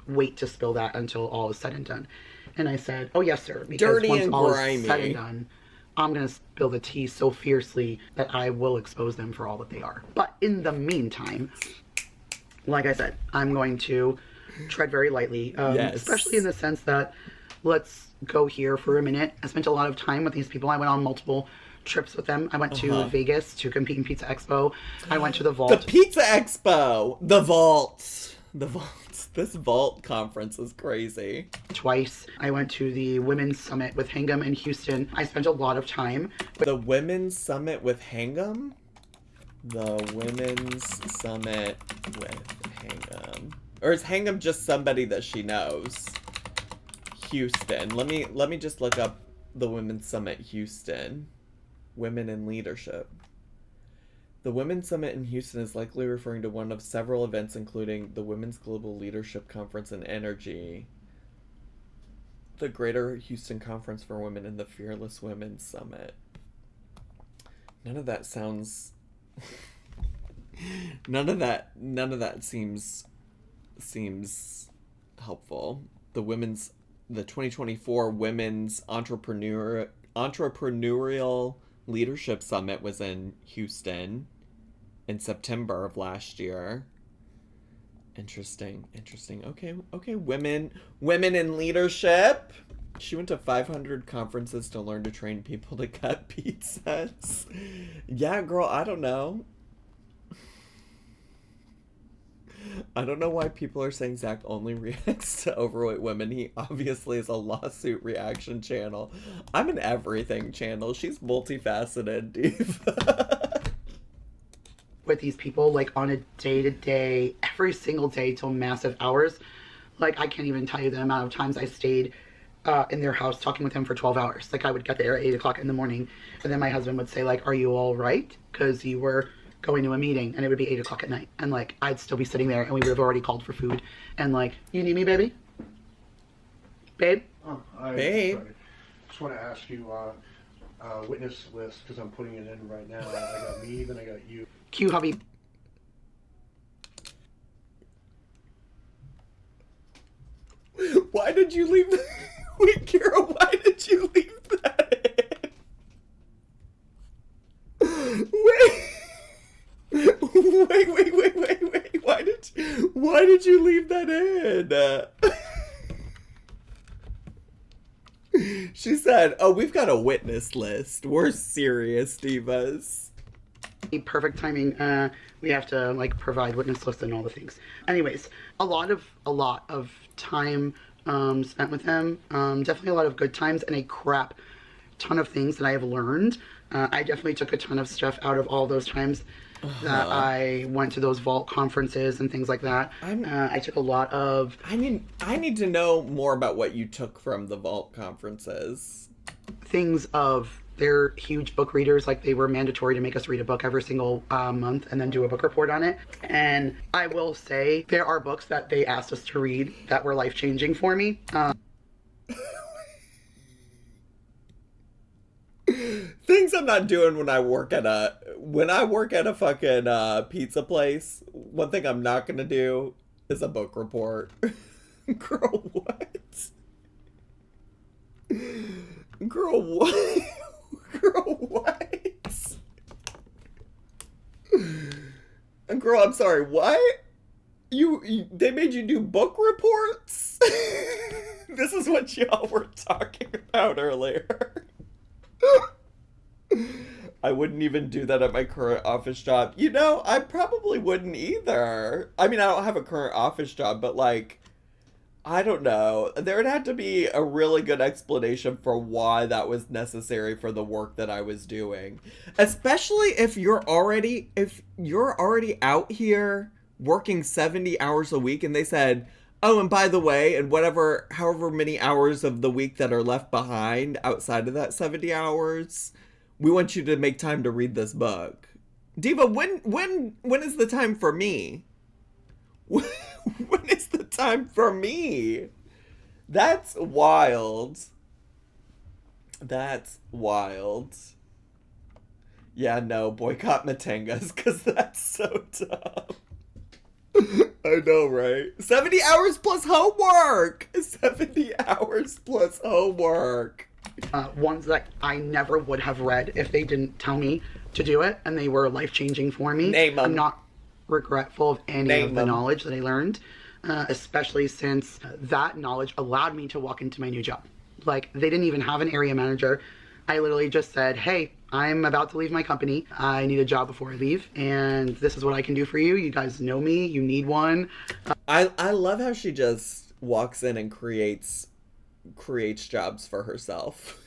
wait to spill that until all is said and done. And I said, oh yes, sir. Because dirty once and all grimy. is said and done, I'm going to spill the tea so fiercely that I will expose them for all that they are. But in the meantime, like I said, I'm going to tread very lightly, yes. Especially in the sense that, let's go here for a minute. I spent a lot of time with these people. I went on multiple trips with them. I went to Vegas to compete in Pizza Expo. I went to the Vault. The Pizza Expo! The Vault! This Vault conference is crazy. Twice. I went to the Women's Summit with Hingham in Houston. I spent a lot of time. The Women's Summit with Hingham? The Women's Summit with Hingham. Or is Hingham just somebody that she knows? Houston. Let me just look up the Women's Summit Houston. Women in Leadership. The Women's Summit in Houston is likely referring to one of several events, including the Women's Global Leadership Conference in Energy, the Greater Houston Conference for Women, and the Fearless Women's Summit. None of that sounds... none of that seems helpful. The 2024 Women's Entrepreneurial Leadership Summit was in Houston in September of last year. Interesting. Okay, women in leadership. She went to 500 conferences to learn to train people to cut pizzas. Yeah, girl, I don't know. I don't know why people are saying Zach only reacts to overweight women. He obviously is a lawsuit reaction channel. I'm an everything channel. She's multifaceted, diva. With these people, like, on a day-to-day, every single day till massive hours. Like, I can't even tell you the amount of times I stayed in their house talking with him for 12 hours. Like, I would get there at 8 o'clock in the morning, and then my husband would say, like, are you all right? Because you were going to a meeting, and it would be 8 o'clock at night. And, like, I'd still be sitting there, and we would have already called for food. And, like, you need me, baby? Babe? Oh, Babe. Sorry. Just want to ask you, witness list, because I'm putting it in right now. I got me, then I got you. Cue hubby. Why did you leave that? Wait, Kara, why did you leave that in? Wait. Why did you leave that in? She said, oh, we've got a witness list. We're serious divas. Perfect timing. We have to, like, provide witness lists and all the things. Anyways, a lot of time spent with him. Definitely a lot of good times and a crap ton of things that I have learned. I definitely took a ton of stuff out of all those times that I went to those vault conferences and things like that. I took a lot of... I need to know more about what you took from the vault conferences. Things of... They're huge book readers. Like, they were mandatory to make us read a book every single month and then do a book report on it. And I will say there are books that they asked us to read that were life-changing for me. Things I'm not doing when I work at a fucking pizza place. One thing I'm not gonna do is a book report. Girl, what? Girl, what? Girl, what? And girl, I'm sorry, what? They made you do book reports? This is what y'all were talking about earlier. I wouldn't even do that at my current office job. You know, I probably wouldn't either. I mean, I don't have a current office job, but like, I don't know. There would have to be a really good explanation for why that was necessary for the work that I was doing. Especially if you're already out here working 70 hours a week and they said, oh, and by the way, and however many hours of the week that are left behind outside of that 70 hours, we want you to make time to read this book. Diva, when is the time for me? When is the time for me? That's wild. That's wild. Yeah, no, boycott Matengas, because that's so dumb. I know, right? 70 hours plus homework! 70 hours plus homework. Ones that I never would have read if they didn't tell me to do it, and they were life-changing for me. Name 'em. I'm not regretful of any Name of the 'em. knowledge that I learned, especially since that knowledge allowed me to walk into my new job. Like, they didn't even have an area manager. I literally just said, hey, I'm about to leave my company. I need a job before I leave, and this is what I can do for you. You guys know me. You need one. I love how she just walks in and creates jobs for herself.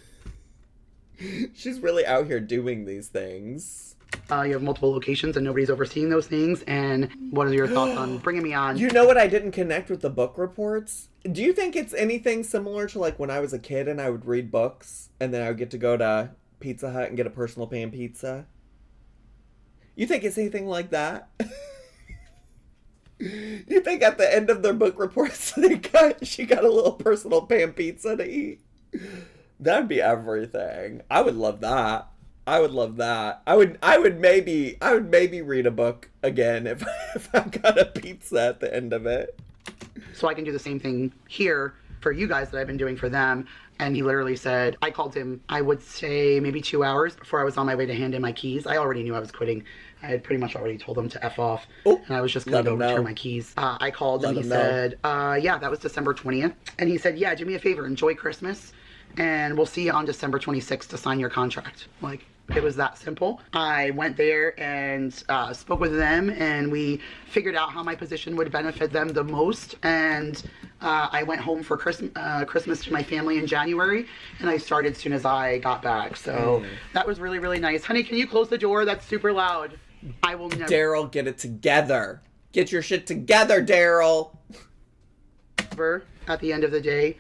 She's really out here doing these things. You have multiple locations and nobody's overseeing those things. And what are your thoughts on bringing me on? You know what I didn't connect with the book reports? Do you think it's anything similar to like when I was a kid and I would read books and then I would get to go to Pizza Hut and get a personal pan pizza? You think it's anything like that? You think at the end of their book reports she got a little personal pan pizza to eat? That'd be everything. I would love that. I would love that. I would maybe read a book again if I got a pizza at the end of it. So I can do the same thing here for you guys that I've been doing for them. And he literally said, I called him, I would say maybe 2 hours before I was on my way to hand in my keys. I already knew I was quitting. I had pretty much already told them to F off. Oh, and I was just going to go return my keys. I called and he said, yeah, that was December 20th. And he said, yeah, do me a favor, enjoy Christmas. And we'll see you on December 26th to sign your contract. Like, It was that simple. I went there and spoke with them, and we figured out how my position would benefit them the most. And I went home for Christmas to my family in January, and I started as soon as I got back. So that was really, really nice. Honey, can you close the door? That's super loud. I will never... Daryl, get it together. Get your shit together, Daryl. At the end of the day,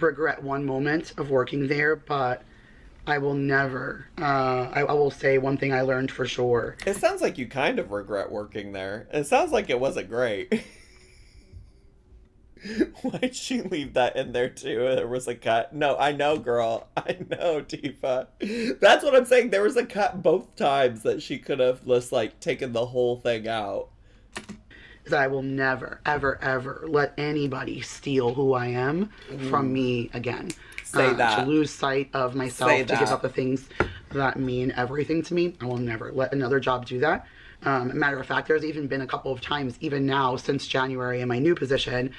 regret one moment of working there, but I will never. I will say one thing I learned for sure. It sounds like you kind of regret working there. It sounds like it wasn't great. Why'd she leave that in there too? There was a cut. No, I know, girl. I know, Tifa. That's what I'm saying. There was a cut both times that she could have just like taken the whole thing out. I will never, ever, ever let anybody steal who I am from me again. Say that. To lose sight of myself, to give up the things that mean everything to me. I will never let another job do that. Matter of fact, there's even been a couple of times, even now since January in my new position,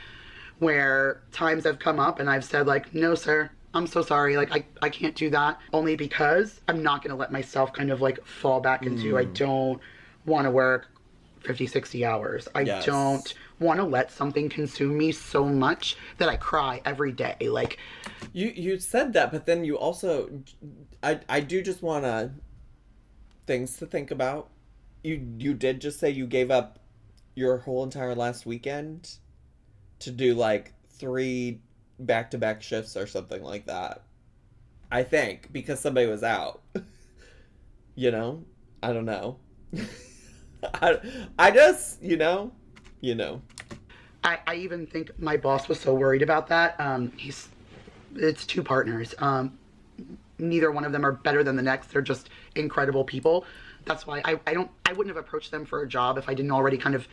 where times have come up and I've said like, no, sir, I'm so sorry. Like, I can't do that, only because I'm not going to let myself kind of like fall back into, I don't want to work 50, 60 hours. I don't want to let something consume me so much that I cry every day. Like, you said that, but then you also, I do just want to, things to think about. You did just say you gave up your whole entire last weekend to do like 3 back-to-back shifts or something like that. I think, because somebody was out. You know? I don't know. I just, you know. I even think my boss was so worried about that. It's 2 partners. Neither one of them are better than the next. They're just incredible people. That's why I wouldn't have approached them for a job if I didn't already kind of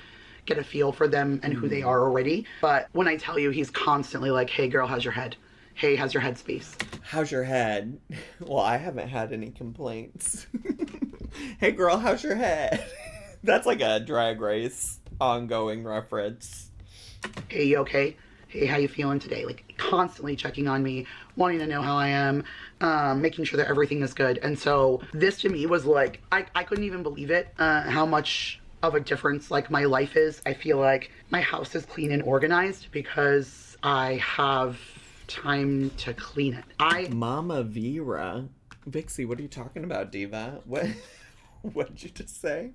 get a feel for them and who they are already. But when I tell you, he's constantly like, hey girl, how's your head? Hey, how's your head space? How's your head? Well, I haven't had any complaints. Hey girl, how's your head? That's like a Drag Race ongoing reference. Hey, you okay? Hey, how you feeling today? Like, constantly checking on me, wanting to know how I am, making sure that everything is good. And so this to me was like, I couldn't even believe it, how much of a difference like my life is. I feel like my house is clean and organized because I have time to clean it. Mama Vera. Vixie, what are you talking about, diva? What'd you just say?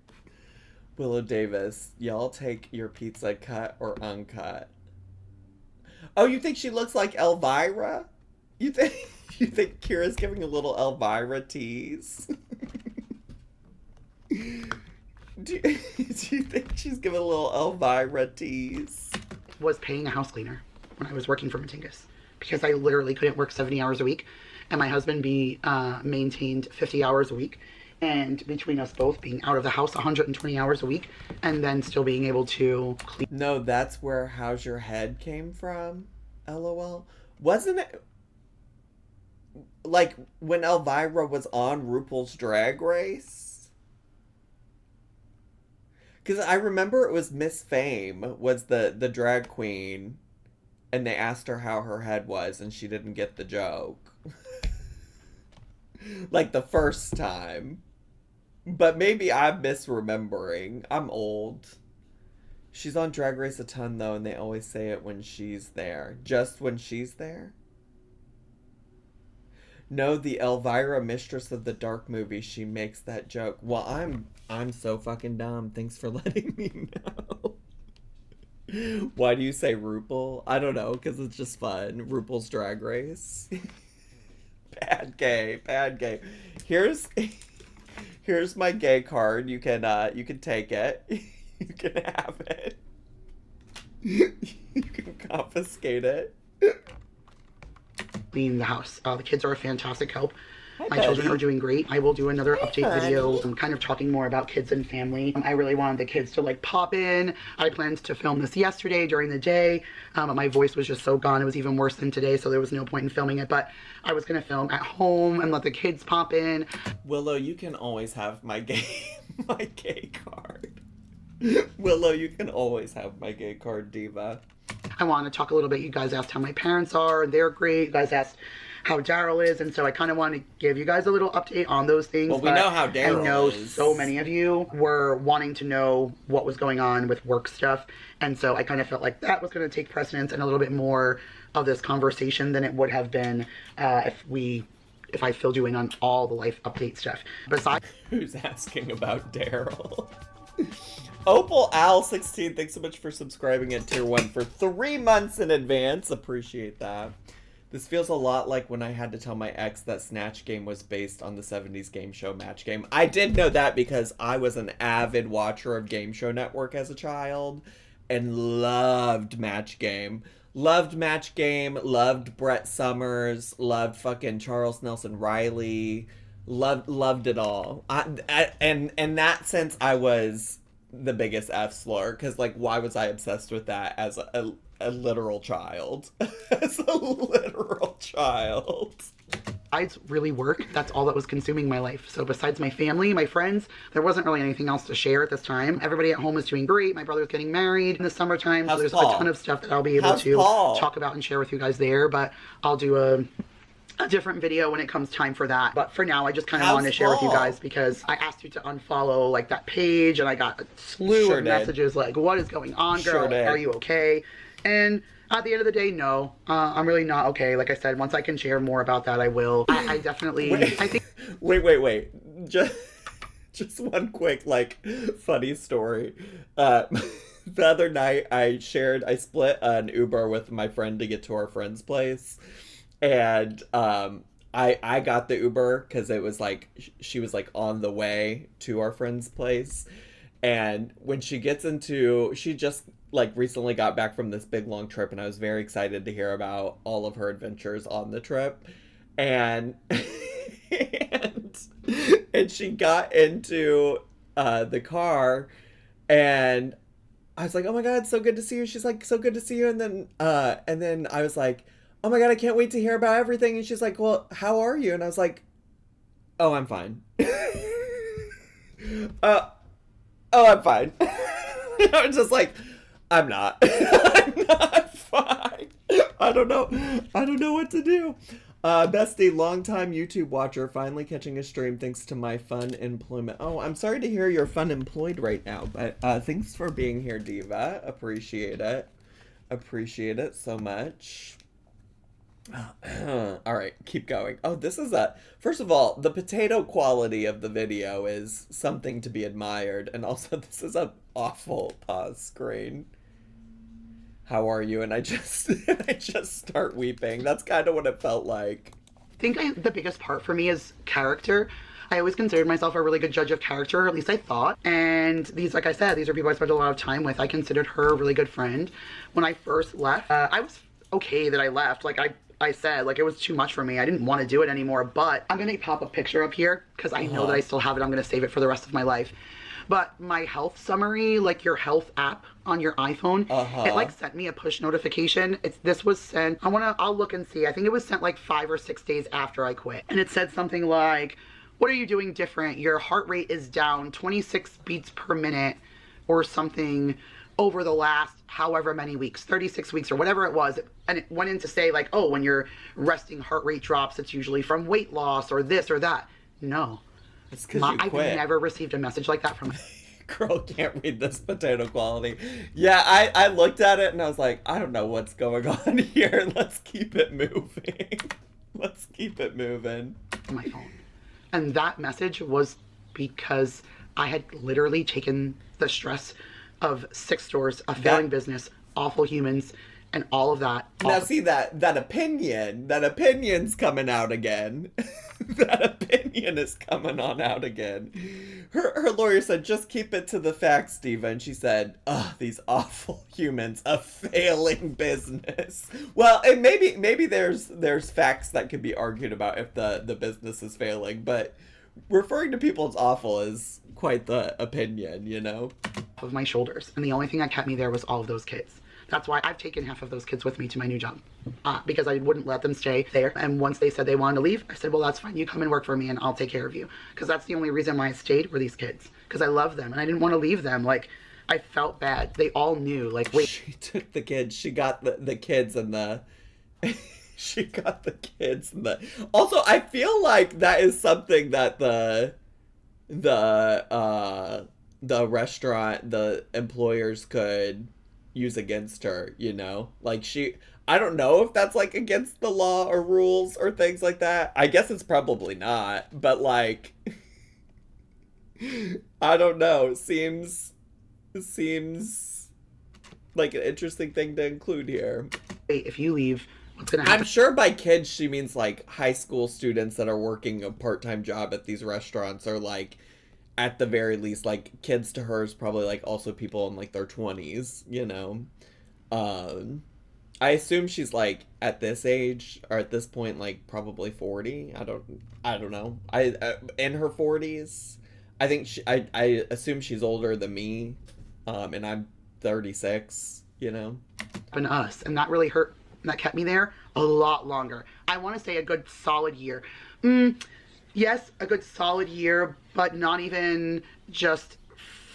Willow Davis, y'all take your pizza cut or uncut? Oh, you think she looks like Elvira? You think Kira's giving a little Elvira tease? Do you think she's giving a little Elvira tease? Was paying a house cleaner when I was working for Matingus because I literally couldn't work 70 hours a week, and my husband maintained 50 hours a week. And between us both being out of the house 120 hours a week and then still being able to clean. No, that's where How's Your Head came from, LOL. Wasn't it like when Elvira was on RuPaul's Drag Race? Because I remember it was Miss Fame was the drag queen, and they asked her how her head was and she didn't get the joke. Like the first time. But maybe I'm misremembering. I'm old. She's on Drag Race a ton, though, and they always say it when she's there. Just when she's there? No, the Elvira Mistress of the Dark movie, she makes that joke. Well, I'm so fucking dumb. Thanks for letting me know. Why do you say RuPaul? I don't know, because it's just fun. RuPaul's Drag Race. Bad gay. Here's my gay card. You can take it. You can have it. You can confiscate it. Clean the house. The kids are a fantastic help. Hi, My buddy. children are doing great. I will do another update buddy. video. I'm kind of talking more about kids and family. I really wanted the kids to like pop in. I planned to film this yesterday during the day, but my voice was just so gone. It was even worse than today, so there was no point in filming it. But I was gonna film at home and let the kids pop in. Willow, you can always have my gay card. Willow, you can always have my gay card, diva. I want to talk a little bit. You guys asked how my parents are. They're great. You guys asked how Daryl is. And so I kind of want to give you guys a little update on those things. Well, we know how Daryl is. I know so many of you were wanting to know what was going on with work stuff. And so I kind of felt like that was going to take precedence and a little bit more of this conversation than it would have been if I filled you in on all the life update stuff. Besides, who's asking about Daryl? Opal Al 16, thanks so much for subscribing at Tier 1 for 3 months in advance. Appreciate that. This feels a lot like when I had to tell my ex that Snatch Game was based on the 70s game show Match Game. I did know that because I was an avid watcher of Game Show Network as a child and loved Match Game. Loved Match Game, loved Brett Summers, loved fucking Charles Nelson Riley, loved it all. And in that sense, I was the biggest F slur, because, like, why was I obsessed with that as a literal child? As a literal child. Besides really work, that's all that was consuming my life. So besides my family, my friends, there wasn't really anything else to share at this time. Everybody at home is doing great. My brother's getting married in the summertime, so there's Paul? a ton of stuff that I'll be able to talk about and share with you guys there. But I'll do a different video when it comes time for that. But for now, I just kind of want to share with you guys because I asked you to unfollow like that page, and I got a slew of messages like, what is going on, girl? Are you okay? And at the end of the day, no, I'm really not okay. Like I said, once I can share more about that, I will. I definitely, I think. Wait. Just one quick, like, funny story. The other night, I split an Uber with my friend to get to our friend's place. And I got the Uber because it was like, she was like on the way to our friend's place. And when she just like recently got back from this big long trip, and I was very excited to hear about all of her adventures on the trip. And and she got into the car, and I was like, oh my God, so good to see you. She's like, so good to see you. And then I was like, oh my God, I can't wait to hear about everything. And she's like, well, how are you? And I was like, oh, I'm fine. Oh, I'm fine. I was just like, I'm not. I'm not fine. I don't know what to do. Bestie, longtime YouTube watcher, finally catching a stream thanks to my fun employment. Oh, I'm sorry to hear you're fun employed right now, but thanks for being here, Diva. Appreciate it. Appreciate it so much. All right, keep going. Oh, first of all, the potato quality of the video is something to be admired. And also, this is an awful pause screen. How are you? And I just start weeping. That's kind of what it felt like. I think the biggest part for me is character. I always considered myself a really good judge of character, or at least I thought. And these, like I said, these are people I spent a lot of time with. I considered her a really good friend. When I first left, I was okay that I left. Like I said, like, it was too much for me. I didn't want to do it anymore, but I'm going to pop a picture up here because I know that I still have it. I'm going to save it for the rest of my life. But my health summary, like your health app on your iPhone, it like sent me a push notification. This was sent, I'll look and see. I think it was sent like 5 or 6 days after I quit. And it said something like, what are you doing different? Your heart rate is down 26 beats per minute or something over the last however many weeks, 36 weeks or whatever it was. And it went in to say like, oh, when your resting heart rate drops, it's usually from weight loss or this or that. No. It's because you quit. I've never received a message like that from Girl can't read this potato quality. Yeah, I looked at it and I was like, I don't know what's going on here. Let's keep it moving. Let's keep it moving. My phone. And that message was because I had literally taken the stress of 6 stores, a failing business, awful humans, and all of that. Now see that opinion's coming out again. That opinion is coming on out again. Her lawyer said, just keep it to the facts, Diva. And she said, oh, these awful humans, a failing business. Well, and maybe there's facts that could be argued about if the business is failing, but referring to people as awful is quite the opinion, you know? Of my shoulders. And the only thing that kept me there was all of those kids. That's why I've taken half of those kids with me to my new job, because I wouldn't let them stay there. And once they said they wanted to leave, I said, well, that's fine. You come and work for me and I'll take care of you. Because that's the only reason why I stayed were these kids. Because I love them and I didn't want to leave them. Like, I felt bad. They all knew, like, wait. She took the kids. She got the kids and She got the kids and the. Also, I feel like that is something that the restaurant, the employers could use against her, you know? Like I don't know if that's like against the law or rules or things like that. I guess it's probably not, but like I don't know. It seems like an interesting thing to include here. If you leave, what's gonna happen? I'm sure by kids she means like high school students that are working a part-time job at these restaurants, or like at the very least, like kids to her is probably like also people in like their 20s, you know. I assume she's like at this age or at this point like probably 40. I don't know. In her 40s. I think I assume she's older than me. And I'm 36, you know. And us, and that really hurt. And that kept me there a lot longer. I want to say a good solid year. Yes, a good solid year, but not even just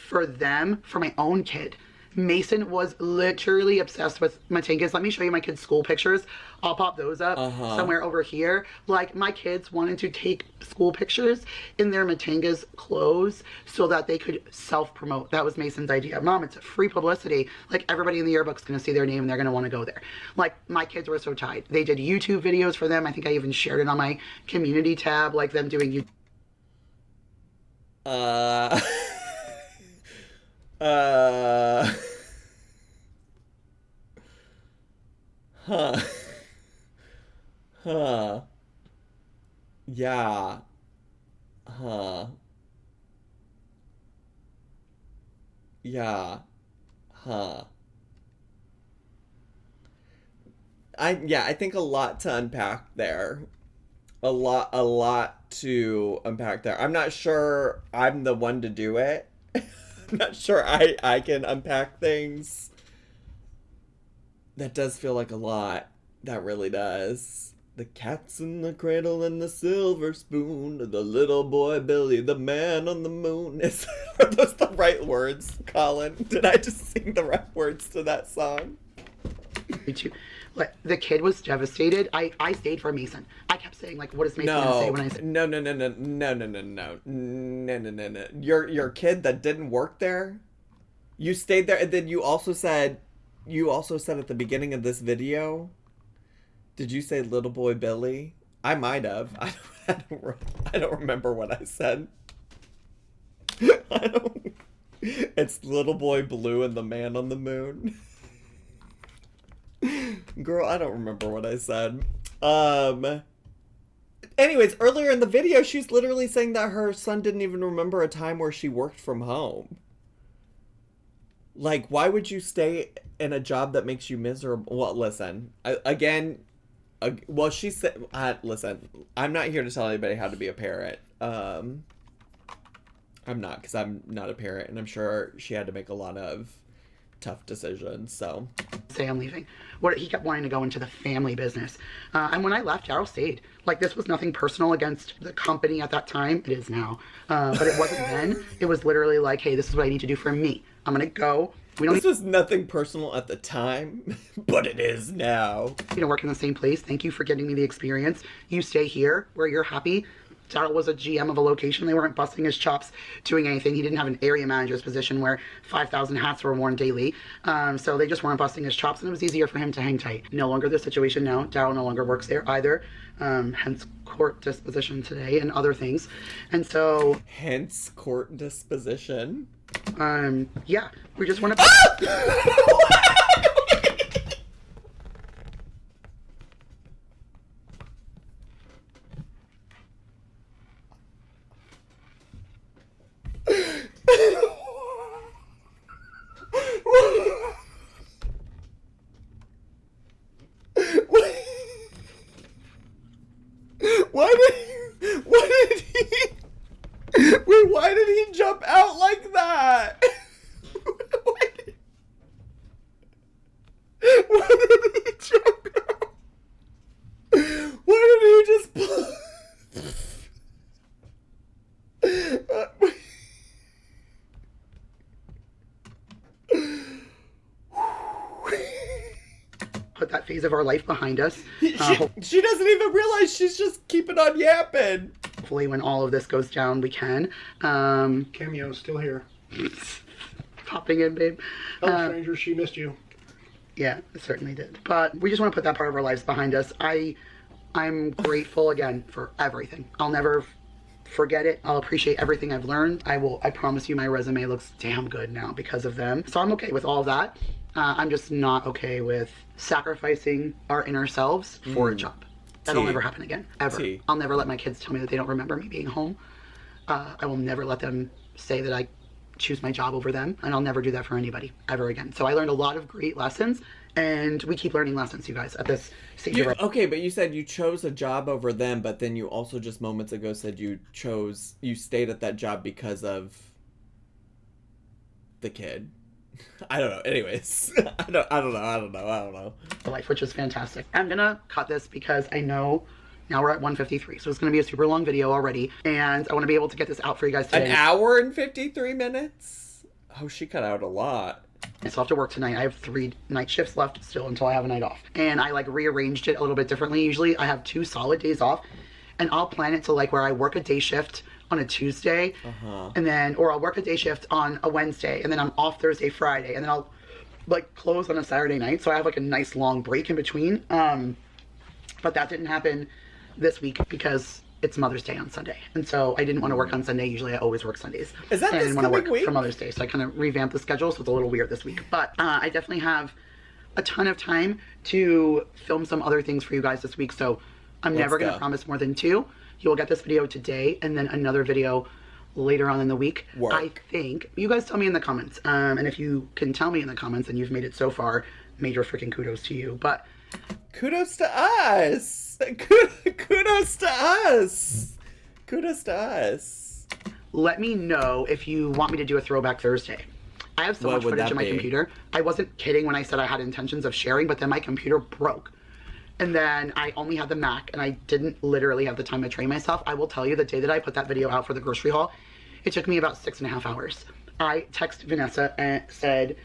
for them, for my own kid. Mason was literally obsessed with Matinkas. Let me show you my kids' school pictures. I'll pop those up somewhere over here. Like, my kids wanted to take school pictures in their Matinkas clothes so that they could self-promote. That was Mason's idea. Mom, it's free publicity. Like, everybody in the yearbook's going to see their name and they're going to want to go there. Like, my kids were so tight. They did YouTube videos for them. I think I even shared it on my community tab, like them doing YouTube. Huh. Huh. Yeah. Huh. Yeah. Huh. I think a lot to unpack there. A lot to unpack there. I'm not sure I'm the one to do it. I'm not sure I can unpack things. That does feel like a lot. That really does. The cat's in the cradle and the silver spoon, the little boy Billy, the man on the moon. Are those the right words, Colin? Did I just sing the right words to that song? Like, the kid was devastated. I stayed for Mason. I kept saying, like, what is Mason going to say when I said... No. Your kid that didn't work there? You stayed there, and then you also said at the beginning of this video, did you say little boy Billy? I might have. I don't remember what I said. It's little boy Blue and the man on the moon. Girl, I don't remember what I said. Anyways, earlier in the video, she's literally saying that her son didn't even remember a time where she worked from home. Like, why would you stay in a job that makes you miserable? Well, listen, she said, listen, I'm not here to tell anybody how to be a parent. I'm not, because I'm not a parent, and I'm sure she had to make a lot of tough decisions, so. Say I'm leaving. He kept wanting to go into the family business. And when I left, Daryl stayed. Like, this was nothing personal against the company at that time. It is now. But it wasn't then. It was literally like, hey, this is what I need to do for me. I'm going to go. This was nothing personal at the time, but it is now. Work in the same place. Thank you for getting me the experience. You stay here where you're happy. Daryl was a GM of a location. They weren't busting his chops doing anything. He didn't have an area manager's position where 5,000 hats were worn daily. So they just weren't busting his chops, and it was easier for him to hang tight. No longer the situation now. Daryl no longer works there either. Hence court disposition today and other things. And so... Hence court disposition? Yeah. We just want to... Why did he jump out like that? Why did he jump out? Why did he just put that phase of our life behind us. She doesn't even realize she's just keeping on yapping. Hopefully when all of this goes down, we can. Cameo's still here. Popping in, babe. Hello, stranger. She missed you. Yeah, it certainly did. But we just want to put that part of our lives behind us. I'm grateful again for everything. I'll never forget it. I'll appreciate everything I've learned. I promise you my resume looks damn good now because of them. So I'm okay with all of that. I'm just not okay with sacrificing our inner selves for a job. That'll never happen again, ever. I'll never let my kids tell me that they don't remember me being home. I will never let them say that I choose my job over them, and I'll never do that for anybody ever again. So I learned a lot of great lessons, and we keep learning lessons, you guys, at this stage of our... Okay, but you said you chose a job over them, but then you also just moments ago said you stayed at that job because of the kid. I don't know. Anyways, I don't know. Life, which is fantastic. I'm gonna cut this because I know now we're at 1:53, so it's gonna be a super long video already, and I want to be able to get this out for you guys today. An hour and 53 minutes? Oh, she cut out a lot. I still have to work tonight. I have 3 night shifts left still until I have a night off, and I like rearranged it a little bit differently. Usually I have 2 solid days off, and I'll plan it to like where I work a day shift on a Tuesday, and then, or I'll work a day shift on a Wednesday, and then I'm off Thursday, Friday, and then I'll like close on a Saturday night, so I have like a nice long break in between. But that didn't happen this week because it's Mother's Day on Sunday, and so I didn't want to work on Sunday. Usually I always work Sundays. Is that and I this didn't want to work week? for Mother's Day, so I kind of revamped the schedule, so it's a little weird this week. But I definitely have a ton of time to film some other things for you guys this week, so I'm never going to promise more than 2. You will get this video today, and then another video later on in the week. I think. You guys tell me in the comments. And if you can tell me in the comments and you've made it so far, major freaking kudos to you. But kudos to us. Kudos to us. Kudos to us. Let me know if you want me to do a Throwback Thursday. I have so much footage on my computer. I wasn't kidding when I said I had intentions of sharing, but then my computer broke. And then I only had the Mac, and I didn't literally have the time to train myself. I will tell you, the day that I put that video out for the grocery haul, it took me about 6.5 hours. I texted Vanessa and said,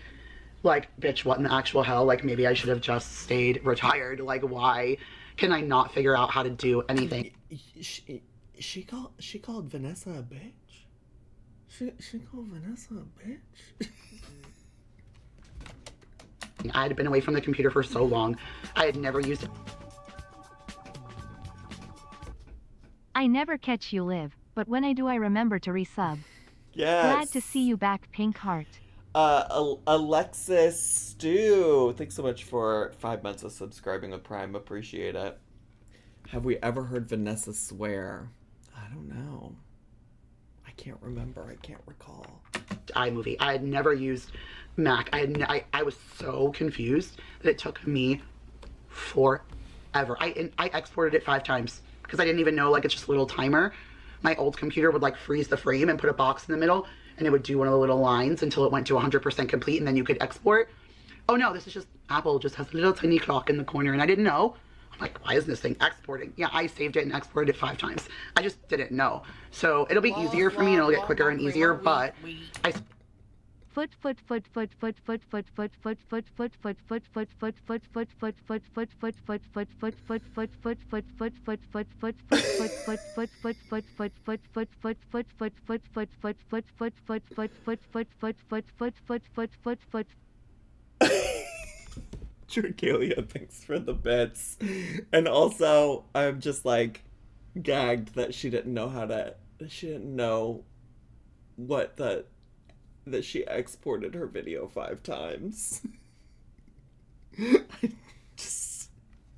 like, bitch, what in the actual hell? Like, maybe I should have just stayed retired. Like, why can I not figure out how to do anything? She called Vanessa a bitch? She called Vanessa a bitch? I had been away from the computer for so long. I had never used it. I never catch you live, but when I do I remember to resub. Yes. Glad to see you back, pink heart. Alexis Stew, thanks so much for 5 months of subscribing with Prime. Appreciate it. Have we ever heard Vanessa swear? I don't know. I can't remember. I can't recall. iMovie. I had never used Mac. I was so confused that it took me forever. I exported it 5 times because I didn't even know, like, it's just a little timer. My old computer would like freeze the frame and put a box in the middle, and it would do one of the little lines until it went to 100% complete, and then you could export. Oh no, this is just, Apple just has a little tiny clock in the corner, and I didn't know. I'm like, why isn't this thing exporting? Yeah, I saved it and exported it 5 times. I just didn't know. So it'll be easier for me, and it'll get quicker and easier, but I... Dragalia, thanks for the bits. And also, I'm just like gagged that she didn't know that she exported her video 5 times. I just...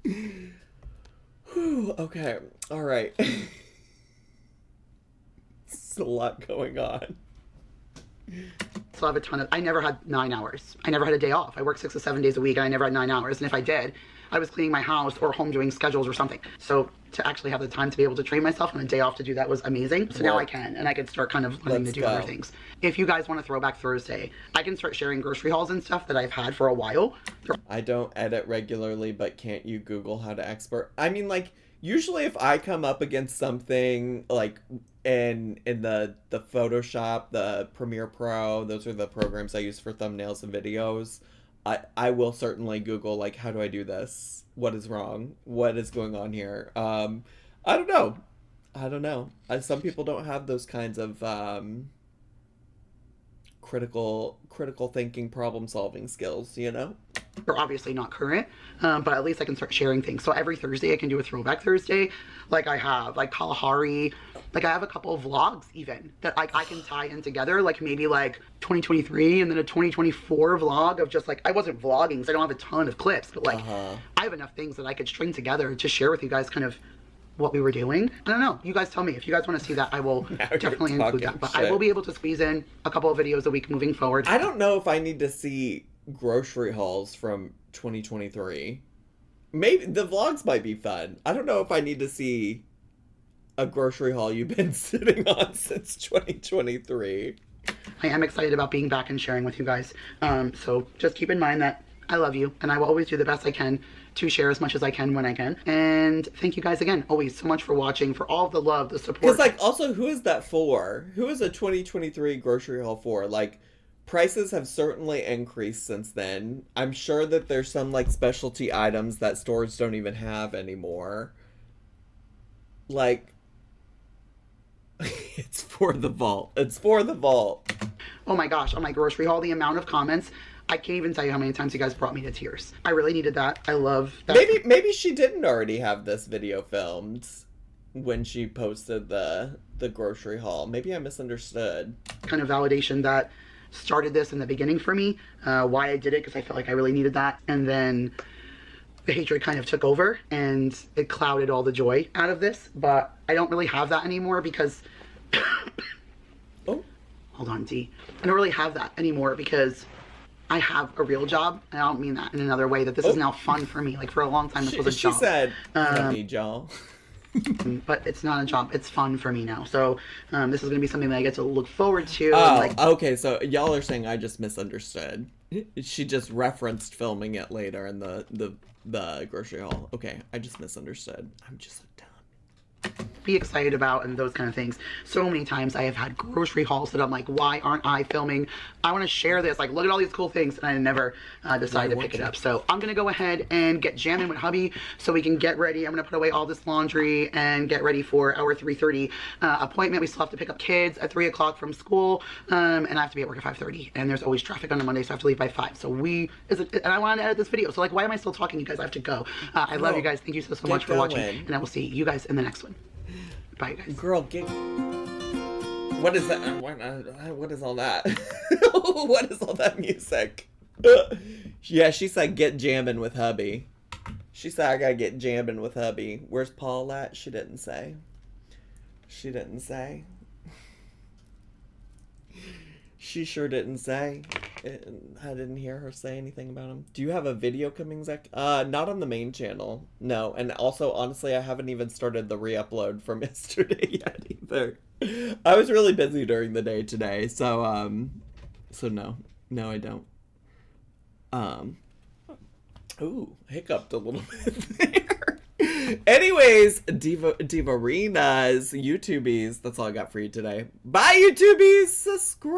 Whew, okay, alright. It's a lot going on. So I have a ton of, I never had 9 hours. I never had a day off. I worked 6 to 7 days a week, and I never had 9 hours. And if I did, I was cleaning my house or home doing schedules or something. So to actually have the time to be able to train myself and a day off to do that was amazing. So now I can, and I can start kind of learning to do other things. If you guys want a Throwback Thursday, I can start sharing grocery hauls and stuff that I've had for a while. I don't edit regularly, but can't you Google how to export? I mean, like, usually if I come up against something like in the Photoshop, the Premiere Pro, those are the programs I use for thumbnails and videos. I will certainly Google, like, how do I do this? What is wrong? What is going on here? I don't know. Some people don't have those kinds of critical thinking, problem solving skills, you know? They're obviously not current, but at least I can start sharing things. So every Thursday I can do a throwback Thursday. Like I have like Kalahari, like I have a couple of vlogs even that like I can tie in together, like maybe like 2023 and then a 2024 vlog of just like, I wasn't vlogging, so I don't have a ton of clips, but like I have enough things that I could string together to share with you guys kind of what we were doing. I don't know. You guys tell me. If you guys want to see that, I will definitely include that. But I will be able to squeeze in a couple of videos a week moving forward. I don't know if I need to see grocery hauls from 2023. Maybe the vlogs might be fun. I don't know if I need to see a grocery haul you've been sitting on since 2023. I am excited about being back and sharing with you guys. So just keep in mind that I love you and I will always do the best I can to share as much as I can when I can. And thank you guys again, always so much for watching, for all the love, the support. Because, like, also, who is that for? Who is a 2023 grocery haul for? Like, prices have certainly increased since then. I'm sure that there's some, like, specialty items that stores don't even have anymore. Like, it's for the vault. It's for the vault. Oh my gosh, on my grocery haul, the amount of comments, I can't even tell you how many times you guys brought me to tears. I really needed that. I love that. Maybe she didn't already have this video filmed when she posted the grocery haul. Maybe I misunderstood. Kind of validation that started this in the beginning for me, why I did it, because I felt like I really needed that. And then the hatred kind of took over and it clouded all the joy out of this. But I don't really have that anymore because... Oh. Hold on, D. I don't really have that anymore because I have a real job, and I don't mean that in another way, that this is now fun for me. Like, for a long time, this was a job. She said, I need y'all. But it's not a job. It's fun for me now. So this is going to be something that I get to look forward to. Oh, like, okay. So y'all are saying I just misunderstood. She just referenced filming it later in the grocery haul. Okay, I just misunderstood. I'm just so dumb. Be excited about and those kind of things. So many times I have had grocery hauls that I'm like, why aren't I filming? I want to share this. Like, look at all these cool things, and I never decided to pick it up. So I'm gonna go ahead and get jamming with hubby so we can get ready. I'm gonna put away all this laundry and get ready for our 3:30 appointment. We still have to pick up kids at 3 o'clock from school, and I have to be at work at 5:30. And there's always traffic on a Monday, so I have to leave by 5. So and I wanted to edit this video. So like, why am I still talking, you guys? I have to go. I love you guys. Thank you so much for watching, and I will see you guys in the next one. Bye, guys. Girl, what is that? What is all that? What is all that music? Yeah, she said get jamming with hubby. She said I gotta get jamming with hubby. Where's Paul at? She didn't say. She didn't say. She sure didn't say. I didn't hear her say anything about him. Do you have a video coming, Zach? Not on the main channel. No, and also, honestly, I haven't even started the re-upload from yesterday yet either. I was really busy during the day today, so no. No, I don't. Ooh, hiccuped a little bit there. Anyways, Divarina's YouTubies. That's all I got for you today. Bye, YouTubies. Subscribe.